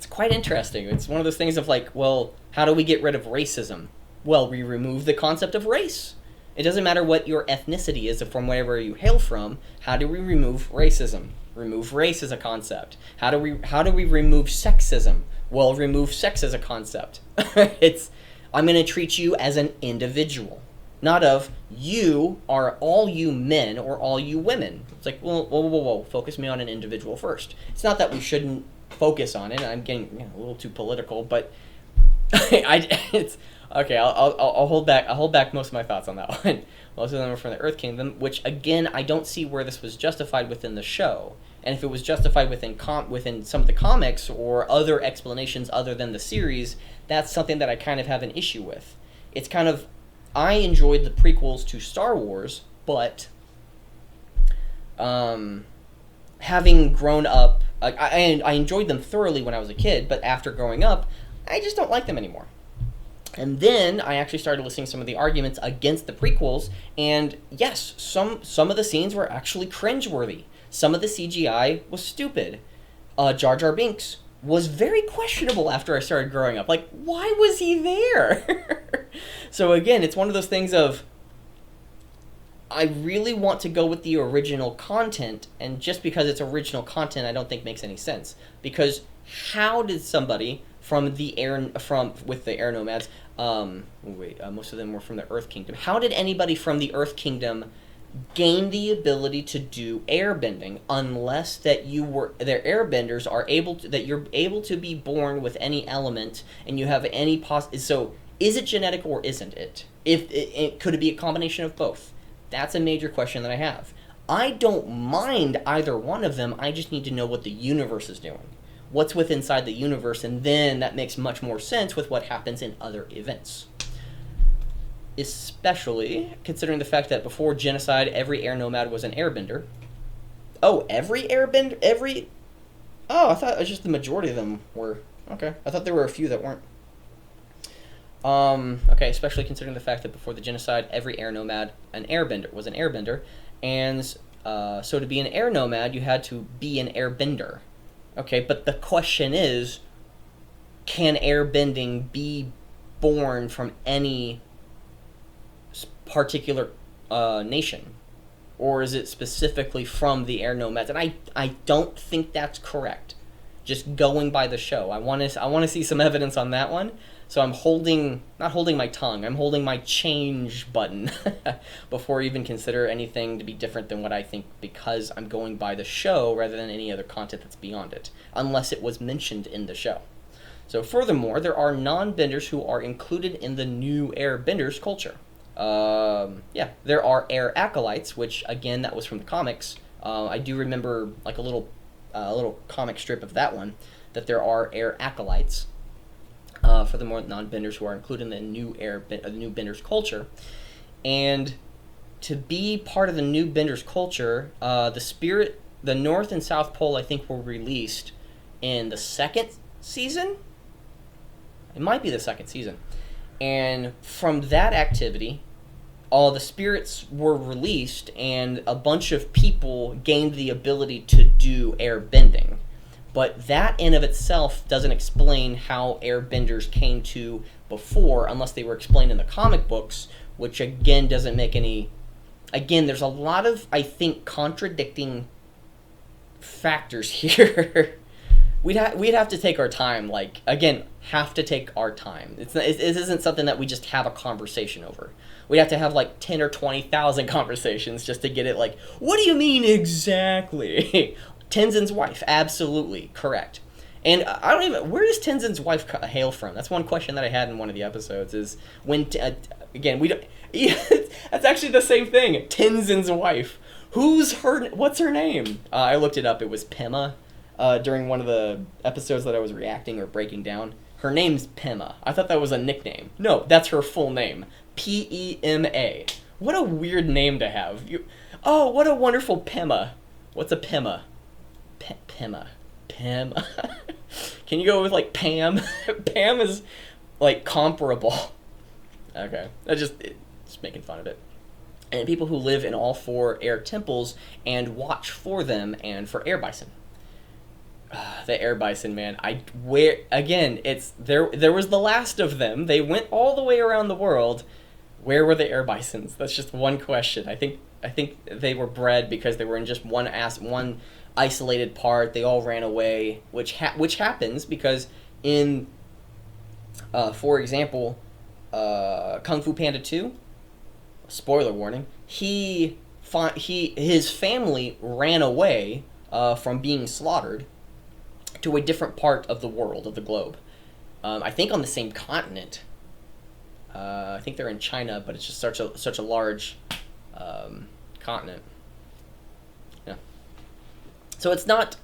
Speaker 1: quite interesting. It's one of those things of like, well, how do we get rid of racism? Well, we remove the concept of race. It doesn't matter what your ethnicity is from wherever you hail from. How do we remove racism? Remove race as a concept. How do we remove sexism? Well, remove sex as a concept. I'm going to treat you as an individual, not of you are all you men or all you women. It's like, whoa. Focus me on an individual first. It's not that we shouldn't focus on it. I'm getting a little too political, but it's okay. I'll hold back. I'll hold back most of my thoughts on that one. Most of them are from the Earth Kingdom, which again I don't see where this was justified within the show. And if it was justified within some of the comics or other explanations other than the series, that's something that I kind of have an issue with. It's kind of, I enjoyed the prequels to Star Wars, but having grown up, I enjoyed them thoroughly when I was a kid, but after growing up, I just don't like them anymore. And then I actually started listening to some of the arguments against the prequels, and yes, some of the scenes were actually cringeworthy. Some of the CGI was stupid. Jar Jar Binks was very questionable after I started growing up. Like, why was he there? So again, it's one of those things of, I really want to go with the original content, and just because it's original content I don't think makes any sense. Because how did somebody with the air nomads, most of them were from the Earth Kingdom. How did anybody from the Earth Kingdom gain the ability to do airbending unless that their airbenders are that you're able to be born with any element and you have any so is it genetic or isn't it? Could it be a combination of both? That's a major question that I have. I don't mind either one of them. I just need to know what the universe is doing. What's within inside the universe, and then that makes much more sense with what happens in other events. Especially considering the fact that before genocide, every air nomad was an airbender. Oh, every airbender? Oh, I thought it was just the majority of them were. Okay, I thought there were a few that weren't. Okay, especially considering the fact that before the genocide, every air nomad was an airbender, and so to be an air nomad, you had to be an airbender. Okay, but the question is, can airbending be born from any particular nation? Or is it specifically from the air nomads? And I don't think that's correct. Just going by the show. I want to see some evidence on that one. So I'm not holding my tongue, I'm holding my change button before I even consider anything to be different than what I think, because I'm going by the show rather than any other content that's beyond it, unless it was mentioned in the show. So furthermore, there are non-benders who are included in the new airbenders culture. There are air acolytes, which again, that was from the comics. I do remember like a little comic strip of that one, that there are air acolytes. Furthermore, non-benders who are included in the new benders culture, and to be part of the new benders culture, the North and South Pole I think were released in the second season. It might be the second season, and from that activity, all the spirits were released, and a bunch of people gained the ability to do air bending. But that in of itself doesn't explain how airbenders came to before, unless they were explained in the comic books, which again doesn't make any... Again, there's a lot of, I think, contradicting factors here. We'd have to take our time, have to take our time. It isn't something that we just have a conversation over. We'd have to have 10 or 20,000 conversations just to get it what do you mean exactly? Tenzin's wife, absolutely correct. And where does Tenzin's wife hail from? That's one question that I had in one of the episodes, is when, again, we don't, that's actually the same thing, Tenzin's wife. What's her name? I looked it up, it was Pema, during one of the episodes that I was reacting or breaking down. Her name's Pema. I thought that was a nickname. No, that's her full name. Pema. What a weird name to have. Oh, what a wonderful Pema. What's a Pema? Pema. Pema. Can you go with like Pam? Pam is like comparable. Okay. Just making fun of it. And people who live in all 4 air temples and watch for them and for air bison. The air bison, man. There was the last of them. They went all the way around the world. Where were the air bisons? That's just one question. I think they were bred because they were in just one isolated part. They all ran away, which happens because in, for example, Kung Fu Panda 2. Spoiler warning. His family ran away from being slaughtered to a different part of the world, of the globe. I think on the same continent. I think they're in China, but it's just such a large continent. Yeah. So it's not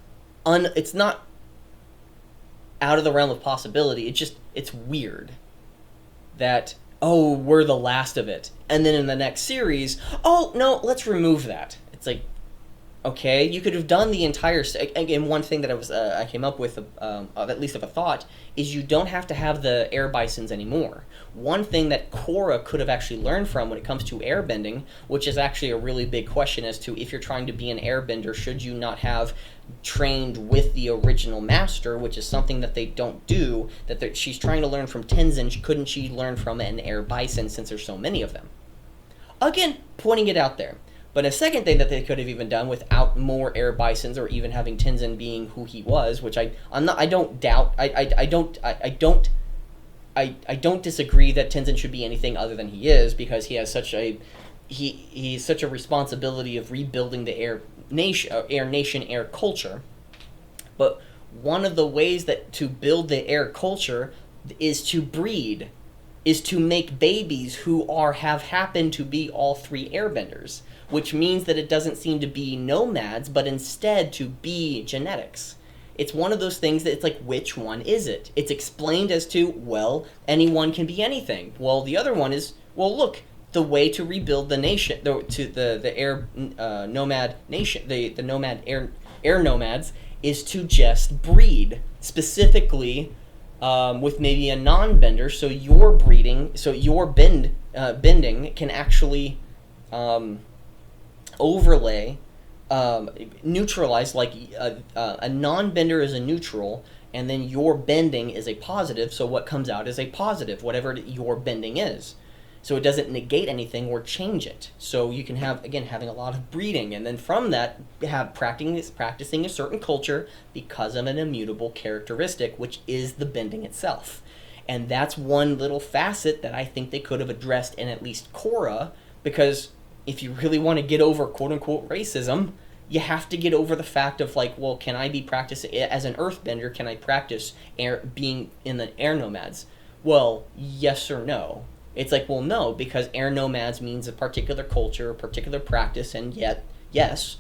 Speaker 1: out of the realm of possibility. It's weird that, oh, we're the last of it, and then in the next series, oh no, let's remove that. It's like, okay, you could have done the entire. Again, one thing that I came up with, at least of a thought, is you don't have to have the air bisons anymore. One thing that Korra could have actually learned from when it comes to airbending, which is actually a really big question as to if you're trying to be an airbender, should you not have trained with the original master, which is something that they don't do, she's trying to learn from Tenzin. Couldn't she learn from an air bison since there's so many of them? Again, pointing it out there. But a second thing that they could have even done without more air bisons, or even having Tenzin being who he was, which I don't doubt. I don't disagree that Tenzin should be anything other than he is, because he has such a he's such a responsibility of rebuilding the air culture. But one of the ways that to build the air culture is to breed, is to make babies who have happened to be all 3 airbenders, which means that it doesn't seem to be nomads, but instead to be genetics. It's one of those things that it's like, which one is it? It's explained as to, well, anyone can be anything. Well, the other one is, well, look, the way to rebuild the nation, the air nomad nation, the nomad air nomads, is to just breed, specifically with maybe a non-bender, so your breeding, so your bending can actually overlay, neutralize, like a non-bender is a neutral, and then your bending is a positive, so what comes out is a positive, whatever your bending is. So it doesn't negate anything or change it. So you can have, again, having a lot of breeding, and then from that, have practicing a certain culture because of an immutable characteristic, which is the bending itself. And that's one little facet that I think they could have addressed in at least Korra, because if you really want to get over quote-unquote racism, you have to get over the fact of, like, well, can I be practicing, as an earthbender, can I practice being in the air nomads? Well, yes or no. It's like, well, no, because air nomads means a particular culture, a particular practice, and yet, yes,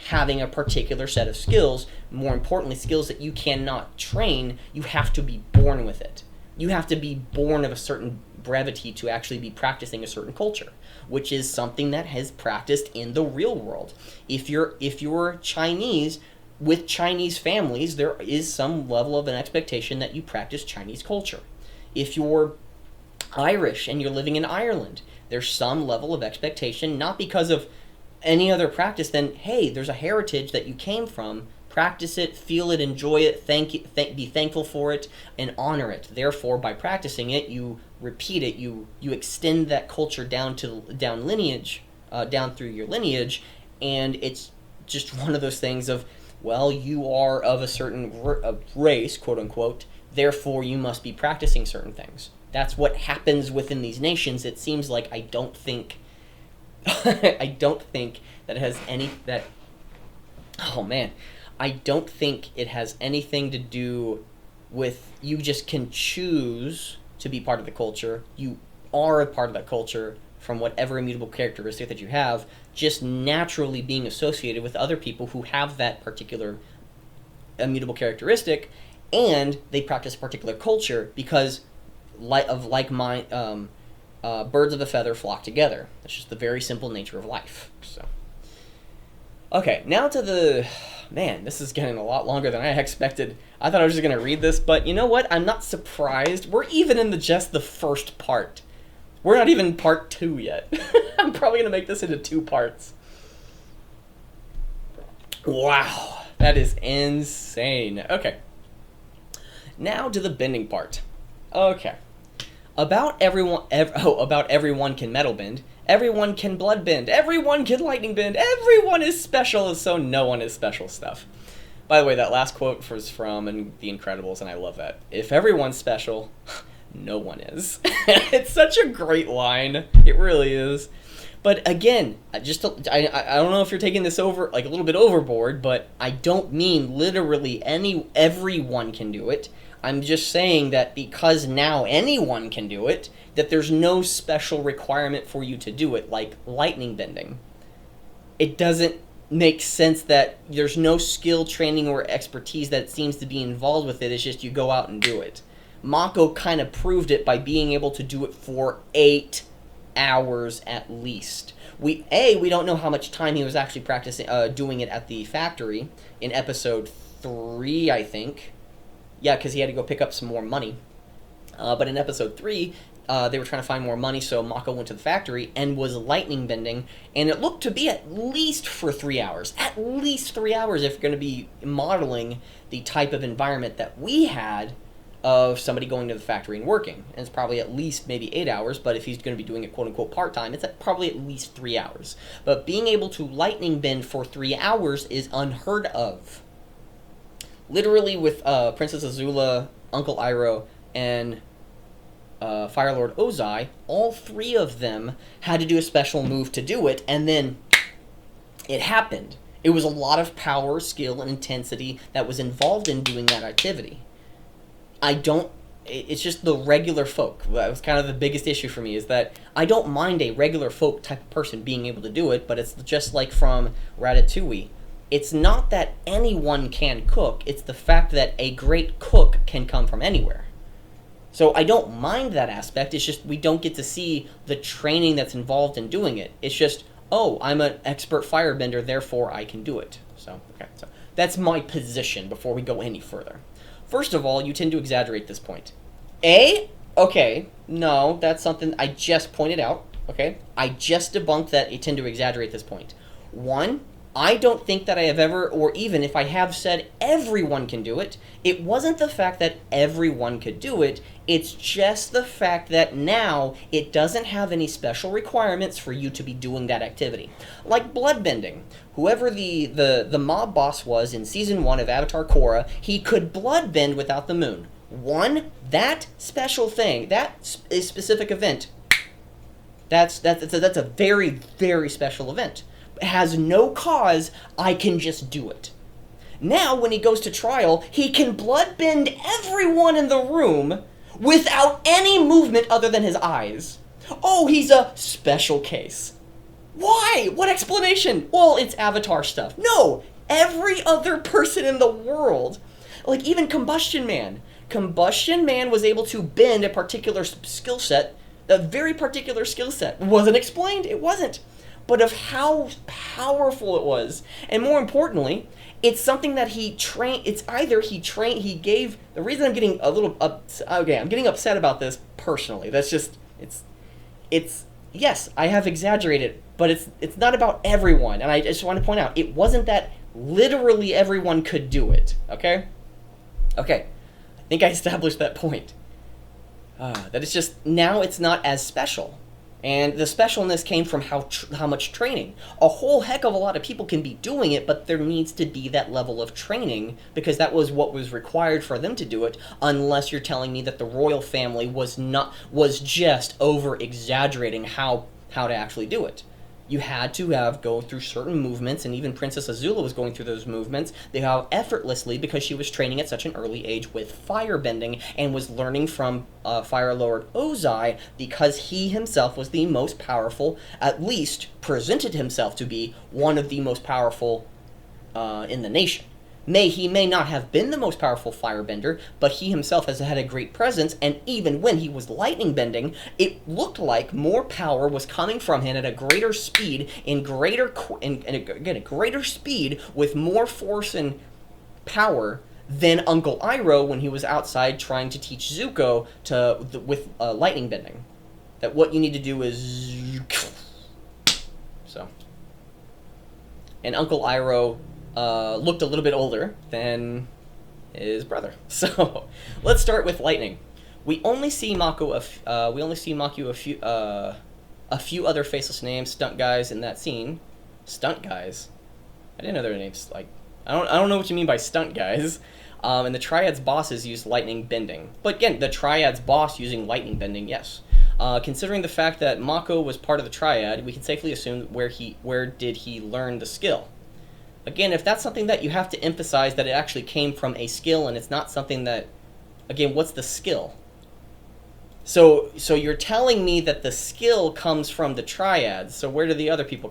Speaker 1: having a particular set of skills, more importantly, skills that you cannot train, you have to be born with it. You have to be born of a certain brevity to actually be practicing a certain culture, which is something that has practiced in the real world. If you're Chinese, with Chinese families, there is some level of an expectation that you practice Chinese culture. If you're Irish and you're living in Ireland, there's some level of expectation, not because of any other practice than, hey, there's a heritage that you came from, practice it, feel it, enjoy it, be thankful for it, and honor it. Therefore, by practicing it, you repeat it, you extend that culture down through your lineage, and it's just one of those things of, well, you are of a certain race, quote unquote, therefore you must be practicing certain things. That's what happens within these nations. It seems like I don't think that it has I don't think it has anything to do with you just can choose to be part of the culture. You are a part of that culture from whatever immutable characteristic that you have, just naturally being associated with other people who have that particular immutable characteristic, and they practice a particular culture because birds of a feather flock together. That's just the very simple nature of life. So, okay, now to the... Man, this is getting a lot longer than I expected. I thought I was just going to read this, but you know what? I'm not surprised. We're even in just the first part. We're not even part 2 yet. I'm probably going to make this into 2 parts. Wow, that is insane. Okay. Now to the bending part. Okay. About everyone can metal bend. Everyone can blood bend. Everyone can lightning bend. Everyone is special, so no one is special stuff. By the way, that last quote was from The Incredibles, and I love that. If everyone's special, no one is. It's such a great line. It really is. But again, I don't know if you're taking this over like a little bit overboard, but I don't mean literally everyone can do it. I'm just saying that because now anyone can do it, that there's no special requirement for you to do it, like lightning bending. It doesn't make sense that there's no skill, training, or expertise that seems to be involved with it. It's just you go out and do it. Mako kind of proved it by being able to do it for 8 hours at least. We don't know how much time he was actually practicing doing it at the factory in episode 3, I think. Yeah, because he had to go pick up some more money. But in episode 3, they were trying to find more money, so Mako went to the factory and was lightning bending, and it looked to be at least for 3 hours. At least 3 hours if you're going to be modeling the type of environment that we had of somebody going to the factory and working. And it's probably at least maybe 8 hours, but if he's going to be doing it quote-unquote part-time, it's probably at least 3 hours. But being able to lightning bend for 3 hours is unheard of. Literally with Princess Azula, Uncle Iroh, and Fire Lord Ozai, all 3 of them had to do a special move to do it, and then it happened. It was a lot of power, skill, and intensity that was involved in doing that activity. It's just the regular folk. That was kind of the biggest issue for me, is that I don't mind a regular folk type of person being able to do it, but it's just like from Ratatouille. It's not that anyone can cook, it's the fact that a great cook can come from anywhere. So I don't mind that aspect, it's just we don't get to see the training that's involved in doing it. It's just, oh, I'm an expert firebender, therefore I can do it. So that's my position before we go any further. First of all, you tend to exaggerate this point. Okay, no, that's something I just pointed out, okay? I just debunked that you tend to exaggerate this point. 1, I don't think that I have ever, or even if I have said everyone can do it, it wasn't the fact that everyone could do it, it's just the fact that now it doesn't have any special requirements for you to be doing that activity. Like bloodbending. Whoever the mob boss was in Season 1 of Avatar Korra, he could bloodbend without the moon. 1, that special thing, that specific event, that's a very, very special event. Has no cause, I can just do it. Now, when he goes to trial, he can bloodbend everyone in the room without any movement other than his eyes. Oh, he's a special case. Why? What explanation? Well, it's Avatar stuff. No, every other person in the world, like even Combustion Man. Combustion Man was able to bend a particular skill set, a very particular skill set. Wasn't explained, it wasn't. But of how powerful it was. And more importantly, it's something that he trained, he gave, the reason I'm getting a little, I'm getting upset about this personally, that's just, it's yes, I have exaggerated, but it's not about everyone, and I just want to point out, it wasn't that literally everyone could do it, okay? Okay, I think I established that point. That it's just, now it's not as special. And the specialness came from how much training. A whole heck of a lot of people can be doing it, but there needs to be that level of training, because that was what was required for them to do it, unless you're telling me that the royal family was just over-exaggerating how to actually do it. You had to go through certain movements, and even Princess Azula was going through those movements. They go effortlessly because she was training at such an early age with firebending and was learning from Fire Lord Ozai, because he himself was the most powerful, at least presented himself to be one of the most powerful in the nation. He may not have been the most powerful firebender, but he himself has had a great presence, and even when he was lightning bending, it looked like more power was coming from him at a greater speed, again, a greater speed with more force and power than Uncle Iroh when he was outside trying to teach Zuko with lightning bending. That what you need to do is so. And Uncle Iroh looked a little bit older than his brother. So let's start with lightning. We only see Mako a few other faceless names, stunt guys in that scene. Stunt guys? I didn't know their names. Like, I don't know what you mean by stunt guys. And the Triad's bosses use lightning bending. But again, the Triad's boss using lightning bending, yes. Considering the fact that Mako was part of the Triad, we can safely assume where did he learn the skill. Again, if that's something that you have to emphasize that it actually came from a skill and it's not something that, again, what's the skill? So you're telling me that the skill comes from the Triads, so where do the other people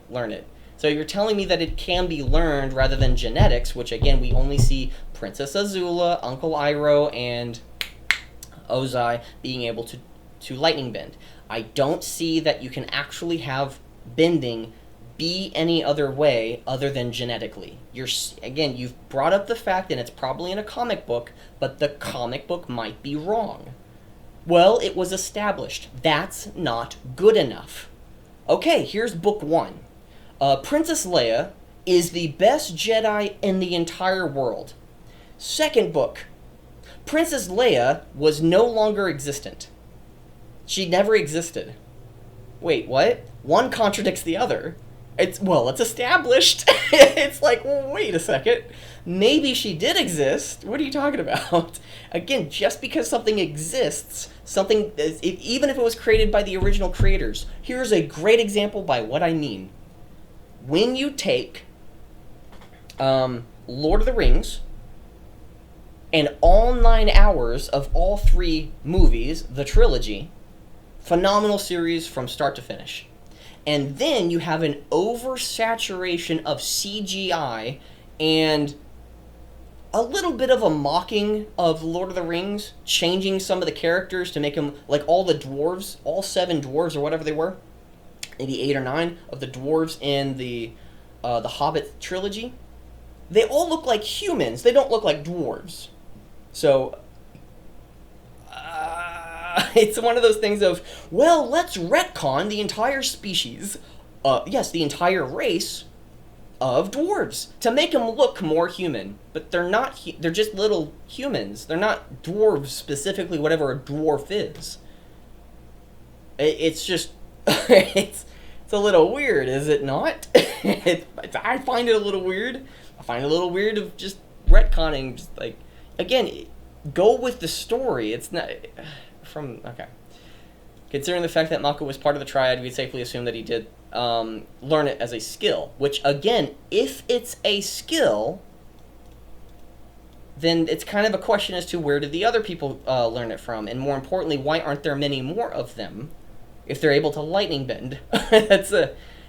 Speaker 1: learn it? So you're telling me that it can be learned rather than genetics, which again, we only see Princess Azula, Uncle Iroh, and Ozai being able to lightning bend. I don't see that you can actually have bending be any other way other than genetically. You've brought up the fact, and it's probably in a comic book, but the comic book might be wrong. Well, it was established. That's not good enough. Okay, here's book 1. Princess Leia is the best Jedi in the entire world. Second book, Princess Leia was no longer existent. She never existed. Wait, what? One contradicts the other. It's established. It's like, well, wait a second. Maybe she did exist. What are you talking about? Again, just because something exists, even if it was created by the original creators. Here's a great example by what I mean. When you take Lord of the Rings and all 9 hours of all 3 movies, the trilogy, phenomenal series from start to finish. And then you have an oversaturation of CGI and a little bit of a mocking of Lord of the Rings, changing some of the characters to make them like all the dwarves, all 7 dwarves or whatever they were, maybe 8 or 9 of the dwarves in the Hobbit trilogy. They all look like humans. They don't look like dwarves. So it's one of those things of, well, let's retcon the entire species, the entire race of dwarves to make them look more human. But they're not, they're just little humans. They're not dwarves specifically, whatever a dwarf is. It's just, it's a little weird, is it not? I find it a little weird. I find it a little weird of just retconning, just like, again, go with the story. It's not okay. Considering the fact that Mako was part of the Triad, we'd safely assume that he did learn it as a skill. Which, again, if it's a skill, then it's kind of a question as to where did the other people learn it from, and more importantly, why aren't there many more of them if they're able to lightning bend?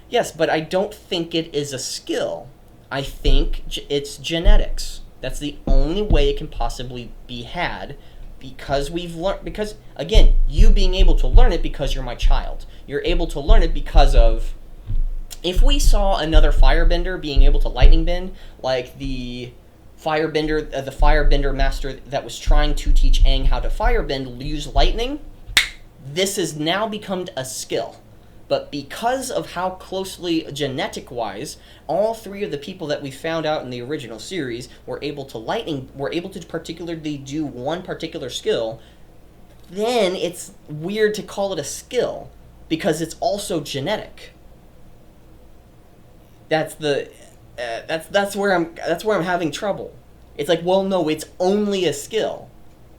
Speaker 1: Yes, but I don't think it is a skill. I think it's genetics. That's the only way it can possibly be had, because we've learned, because again, you being able to learn it because you're my child. You're able to learn it because of, if we saw another firebender being able to lightning bend, like the firebender master that was trying to teach Aang how to firebend use lightning, this has now become a skill. But because of how closely genetic-wise, all 3 of the people that we found out in the original series were able to particularly do one particular skill, then it's weird to call it a skill because it's also genetic. That's where I'm having trouble. It's like, well, no, it's only a skill.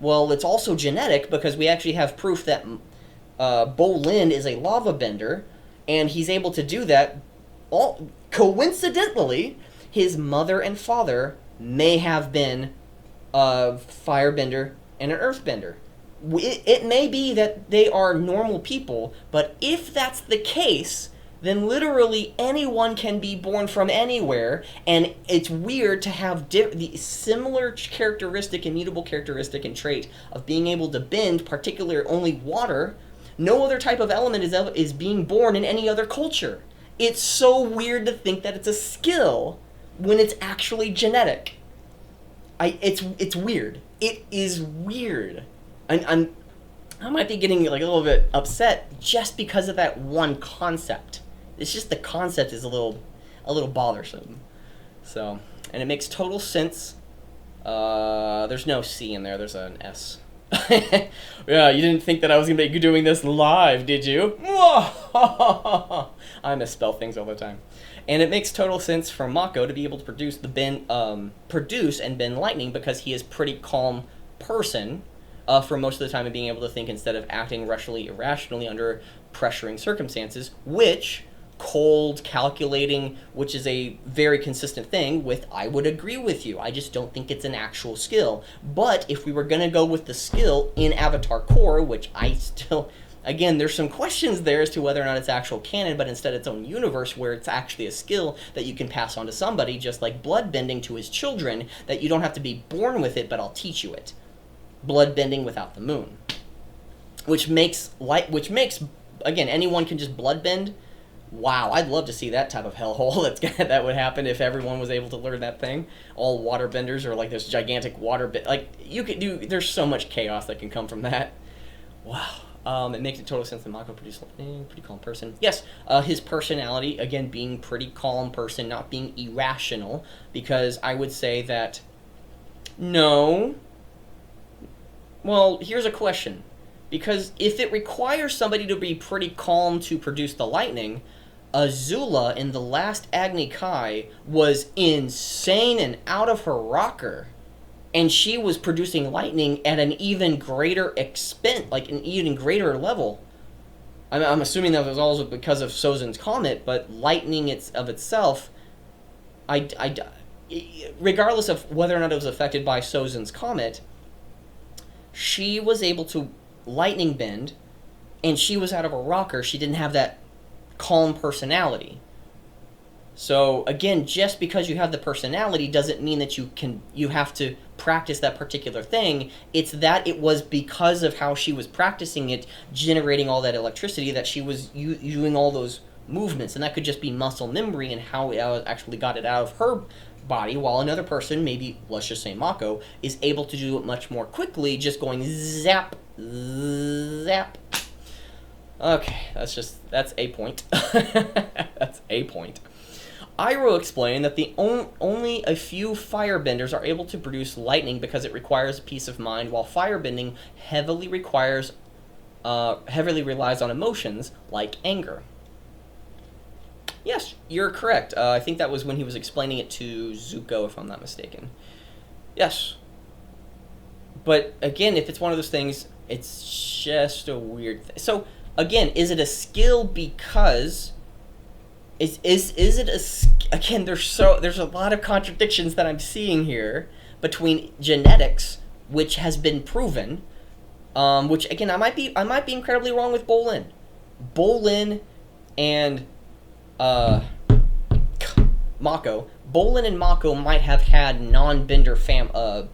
Speaker 1: Well, it's also genetic because we actually have proof that Bolin is a lava bender, and he's able to do that. All coincidentally, his mother and father may have been a firebender and an earthbender. It may be that they are normal people, but if that's the case, then literally anyone can be born from anywhere, and it's weird to have the similar characteristic, immutable characteristic and trait of being able to bend, particularly only water. No other type of element is being born in any other culture. It's so weird to think that it's a skill when it's actually genetic. It's weird. It is weird. I might be getting like a little bit upset just because of that one concept. It's just the concept is a little bothersome. So, and it makes total sense. There's no C in there. There's an S. Yeah, you didn't think that I was going to be doing this live, did you? I misspell things all the time. And it makes total sense for Mako to be able to produce and bend lightning because he is a pretty calm person for most of the time, and being able to think instead of acting irrationally under pressuring circumstances, which cold, calculating, which is a very consistent thing with, I would agree with you. I just don't think it's an actual skill. But if we were going to go with the skill in Avatar Korra, which I still, again, there's some questions there as to whether or not it's actual canon, but instead its own universe where it's actually a skill that you can pass on to somebody, just like blood bending to his children, that you don't have to be born with it, but I'll teach you it. Blood bending without the moon. Which makes, again, anyone can just blood bend. Wow, I'd love to see that type of hellhole that would happen if everyone was able to learn that thing. All water benders are like this gigantic water like, you could do, there's so much chaos that can come from that. Wow. It makes total sense that Mako produced a pretty calm person. Yes, his personality, again, being pretty calm person, not being irrational, because I would say that, no. Well, here's a question. Because if it requires somebody to be pretty calm to produce the lightning, Azula in the last Agni Kai was insane and out of her rocker. And she was producing lightning at an even greater extent, like an even greater level. I'm assuming that was also because of Sozin's comet, but lightning of itself, regardless of whether or not it was affected by Sozin's comet, she was able to lightning bend, and she was out of a rocker. She didn't have that calm personality. So again, just because you have the personality doesn't mean that you have to practice that particular thing. It's that it was because of how she was practicing it, generating all that electricity, that she was doing all those movements, and that could just be muscle memory and how it actually got it out of her body, while another person, maybe let's just say Mako, is able to do it much more quickly, just going zap, zap. Okay, that's a point. That's a point. Iroh explained that only a few firebenders are able to produce lightning because it requires peace of mind, while firebending heavily relies on emotions like anger. Yes, you're correct. I think that was when he was explaining it to Zuko, if I'm not mistaken. Yes. But again, if it's one of those things, it's just a weird thing. So again, is it a skill because is it a again? There's a lot of contradictions that I'm seeing here between genetics, which has been proven, which again I might be incredibly wrong with Bolin and Mako. Bolin and Mako might have had non-bender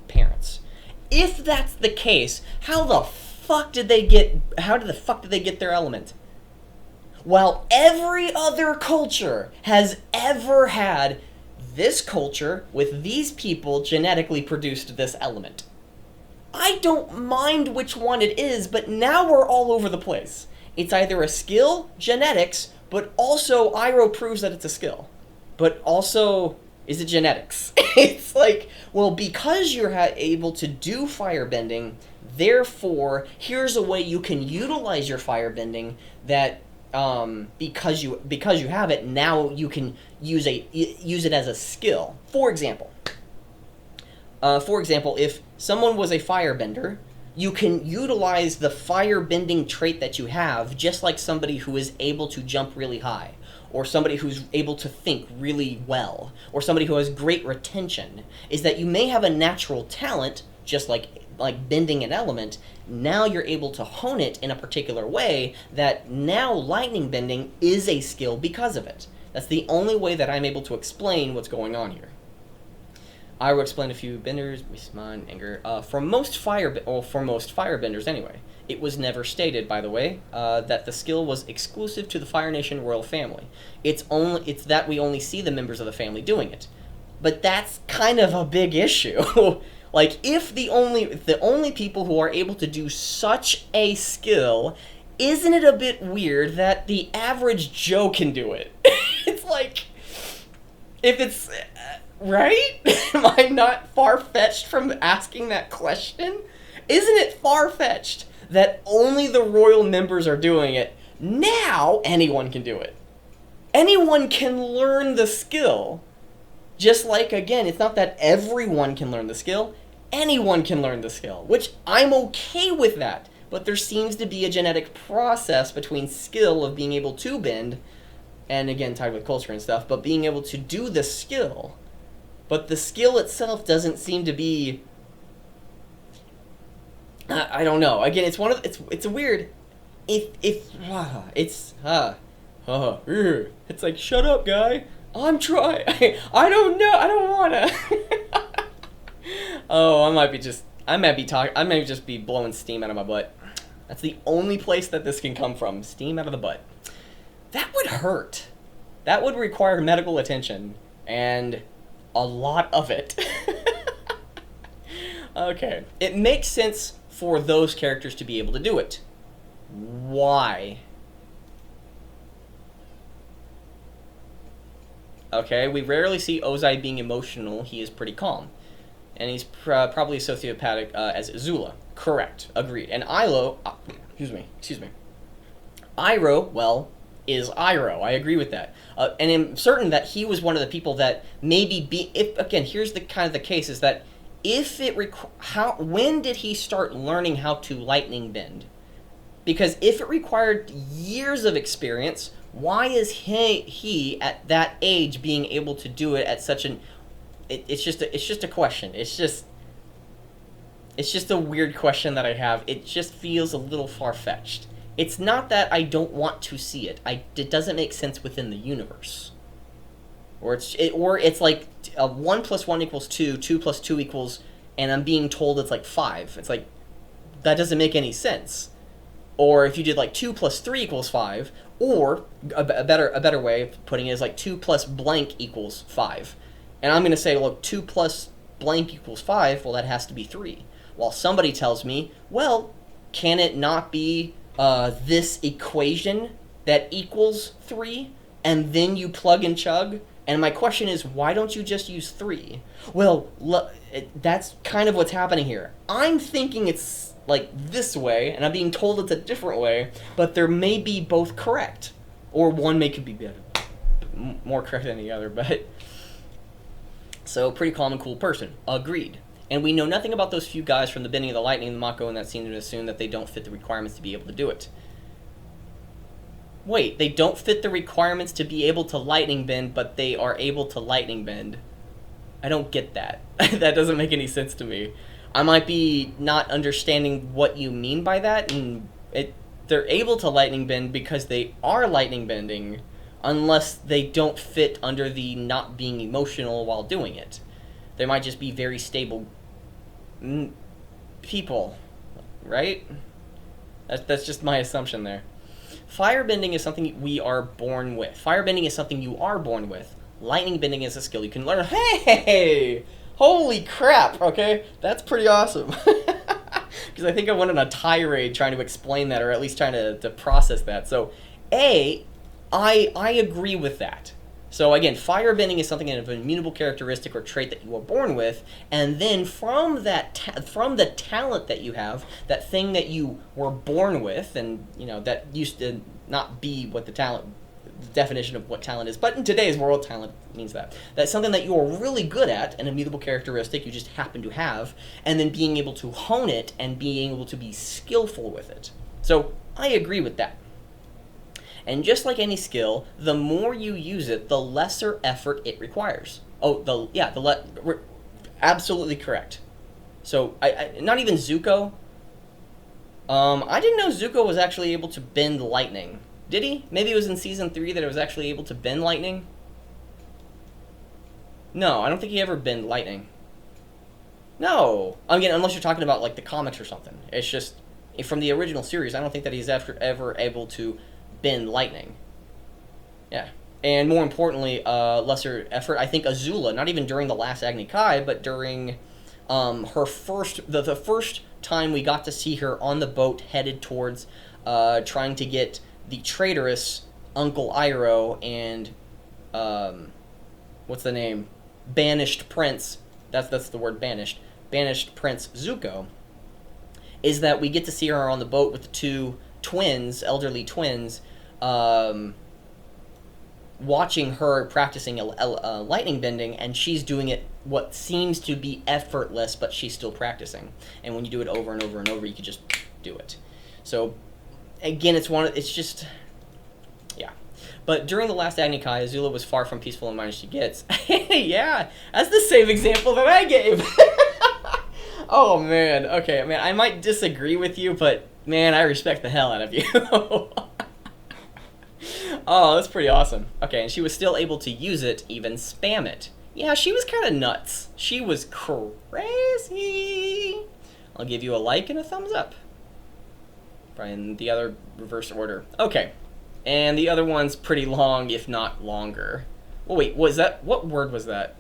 Speaker 1: parents. If that's the case, how the fuck did they get their element? While every other culture has ever had, this culture with these people genetically produced this element. I don't mind which one it is, but now we're all over the place. It's either a skill, genetics, but also Iroh proves that it's a skill. But also, is it genetics? It's like, well, because you're able to do firebending, therefore, here's a way you can utilize your firebending that, because you have it, now you can use it as a skill. For example, if someone was a firebender, you can utilize the firebending trait that you have, just like somebody who is able to jump really high, or somebody who's able to think really well, or somebody who has great retention, is that you may have a natural talent, just like like bending an element, now you're able to hone it in a particular way that now lightning bending is a skill because of it. That's the only way that I'm able to explain what's going on here. I will explain a few benders, Misman, Anger. For most firebenders anyway, it was never stated, by the way, that the skill was exclusive to the Fire Nation royal family. It's that we only see the members of the family doing it. But that's kind of a big issue. Like, if the only people who are able to do such a skill, isn't it a bit weird that the average Joe can do it? It's like, if it's right? Am I not far-fetched from asking that question? Isn't it far-fetched that only the royal members are doing it? Now anyone can do it. Anyone can learn the skill. Just like, again, it's not that everyone can learn the skill. Anyone can learn the skill, which I'm okay with that. But there seems to be a genetic process between skill of being able to bend, and again, tied with culture and stuff, but being able to do the skill. But the skill itself doesn't seem to be... I don't know. Again, it's a weird... It's like, shut up, guy. I'm trying. I don't know. I don't wanna. Oh, I might just be blowing steam out of my butt. That's the only place that this can come from. Steam out of the butt. That would hurt. That would require medical attention. And a lot of it. Okay. It makes sense for those characters to be able to do it. Why? Okay, we rarely see Ozai being emotional. He is pretty calm. And he's probably sociopathic as Azula. Correct. Agreed. And Iroh, excuse me. Iroh, well, is Iroh. I agree with that. And I'm certain that he was one of the people that maybe here's the kind of the case is that when did he start learning how to lightning bend? Because if it required years of experience, why is he at that age being able to do it at such an... It's just a question. It's just a weird question that I have. It just feels a little far-fetched. It's not that I don't want to see it. It doesn't make sense within the universe. Or it's like 1 + 1 = 2, 2 + 2 equals, and I'm being told it's like 5. It's like, that doesn't make any sense. Or if you did like 2 + 3 = 5, or a better way of putting it is like 2 + blank = 5. And I'm going to say, look, 2 + blank = 5, well, that has to be 3. While somebody tells me, well, can it not be this equation that equals 3, and then you plug and chug? And my question is, why don't you just use 3? Well, that's kind of what's happening here. I'm thinking it's like this way, and I'm being told it's a different way, but there may be both correct. Or one could be better, more correct than the other, but... So, pretty calm and cool person. Agreed. And we know nothing about those few guys from the Bending of the Lightning and the Mako in that scene to assume that they don't fit the requirements to be able to do it. Wait, they don't fit the requirements to be able to lightning bend, but they are able to lightning bend. I don't get that. That doesn't make any sense to me. I might be not understanding what you mean by that, and they're able to lightning bend because they are lightning bending, unless they don't fit under the not being emotional while doing it. They might just be very stable people, right? That's just my assumption there. Firebending is something we are born with. Firebending is something you are born with. Lightning bending is a skill you can learn. Hey! Holy crap, okay? That's pretty awesome. Because I think I went on a tirade trying to explain that, or at least trying to process that. So, I agree with that. So again, firebending is something of an immutable characteristic or trait that you are born with, and then from that, from the talent that you have, that thing that you were born with, and that used to not be what the definition of what talent is, but in today's world, talent means that's something that you are really good at, an immutable characteristic you just happen to have, and then being able to hone it and being able to be skillful with it. So I agree with that. And just like any skill, the more you use it, the lesser effort it requires. Oh, absolutely correct. So, not even Zuko. I didn't know Zuko was actually able to bend lightning. Did he? Maybe it was in Season 3 that it was actually able to bend lightning? No, I don't think he ever bent lightning. No! Again, unless you're talking about, like, the comics or something. It's just, from the original series, I don't think that he's ever able to bend lightning. Yeah. And more importantly, lesser effort, I think Azula, not even during the last Agni Kai, but during her first, the first time we got to see her on the boat headed towards trying to get the traitorous Uncle Iroh and, what's the name? Banished Prince, that's the word, banished Prince Zuko, is that we get to see her on the boat with the two twins, elderly twins, watching her practicing lightning bending, and she's doing it what seems to be effortless, but she's still practicing. And when you do it over and over and over, you can just do it. So, again, it's just, yeah. But during the last Agni Kai, Azula was far from peaceful and minded as she gets. Yeah, that's the same example that I gave. Oh, man. Okay, man, I might disagree with you, but, man, I respect the hell out of you. Oh, that's pretty awesome. Okay, and she was still able to use it, even spam it. Yeah, she was kind of nuts. She was crazy. I'll give you a like and a thumbs up. Probably in the other reverse order. Okay, and the other one's pretty long, if not longer. Oh, wait, what word was that?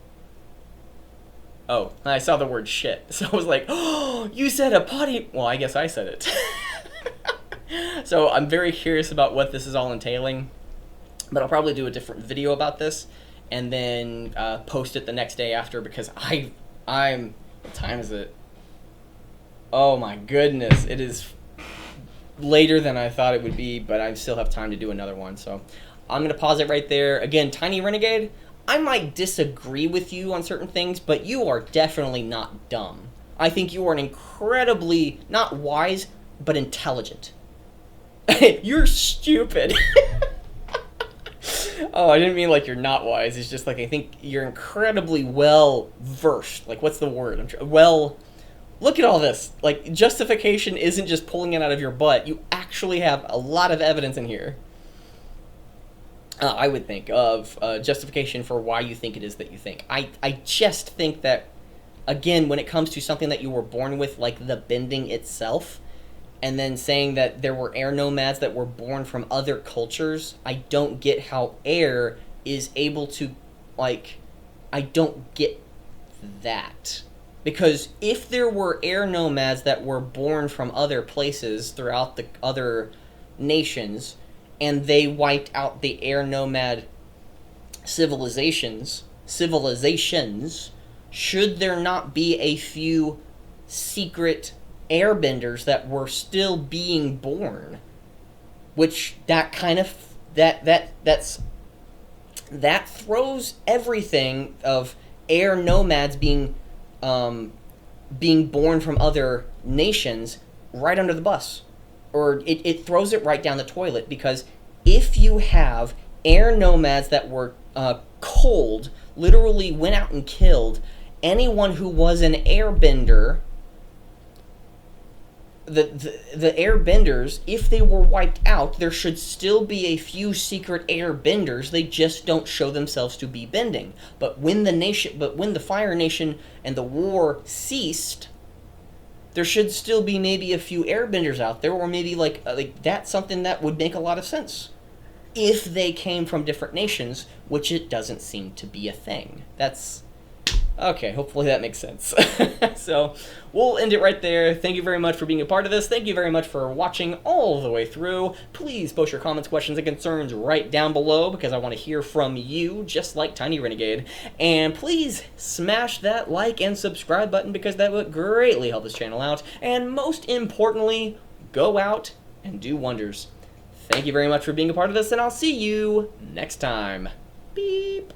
Speaker 1: Oh, I saw the word shit. So I was like, oh, you said a potty. Well, I guess I said it. So I'm very curious about what this is all entailing. But I'll probably do a different video about this and then post it the next day after, because I'm... What time is it? Oh my goodness. It is later than I thought it would be, but I still have time to do another one. So I'm going to pause it right there. Again, Tiny Renegade, I might disagree with you on certain things, but you are definitely not dumb. I think you are an incredibly, not wise, but intelligent. You're stupid. Oh, I didn't mean like you're not wise. It's just like I think you're incredibly well versed. Like, what's the word? Well, look at all this. Like, justification isn't just pulling it out of your butt. You actually have a lot of evidence in here. I would think of justification for why you think it is that you think. I just think that, again, when it comes to something that you were born with, like the bending itself, and then saying that there were air nomads that were born from other cultures, I don't get how air is able to, like, I don't get that. Because if there were air nomads that were born from other places throughout the other nations, and they wiped out the air nomad civilizations, should there not be a few secret airbenders that were still being born? Which that kind of that throws everything of air nomads being born from other nations right under the bus, or it throws it right down the toilet. Because if you have air nomads that were cold, literally went out and killed anyone who was an airbender, the airbenders, if they were wiped out, there should still be a few secret airbenders. They just don't show themselves to be bending. But when the Fire Nation and the war ceased, there should still be maybe a few airbenders out there, or maybe like that's something that would make a lot of sense if they came from different nations, which it doesn't seem to be a thing. That's okay, hopefully that makes sense. So, we'll end it right there. Thank you very much for being a part of this. Thank you very much for watching all the way through. Please post your comments, questions, and concerns right down below, because I want to hear from you, just like Tiny Renegade. And please smash that like and subscribe button, because that would greatly help this channel out. And most importantly, go out and do wonders. Thank you very much for being a part of this, and I'll see you next time. Beep.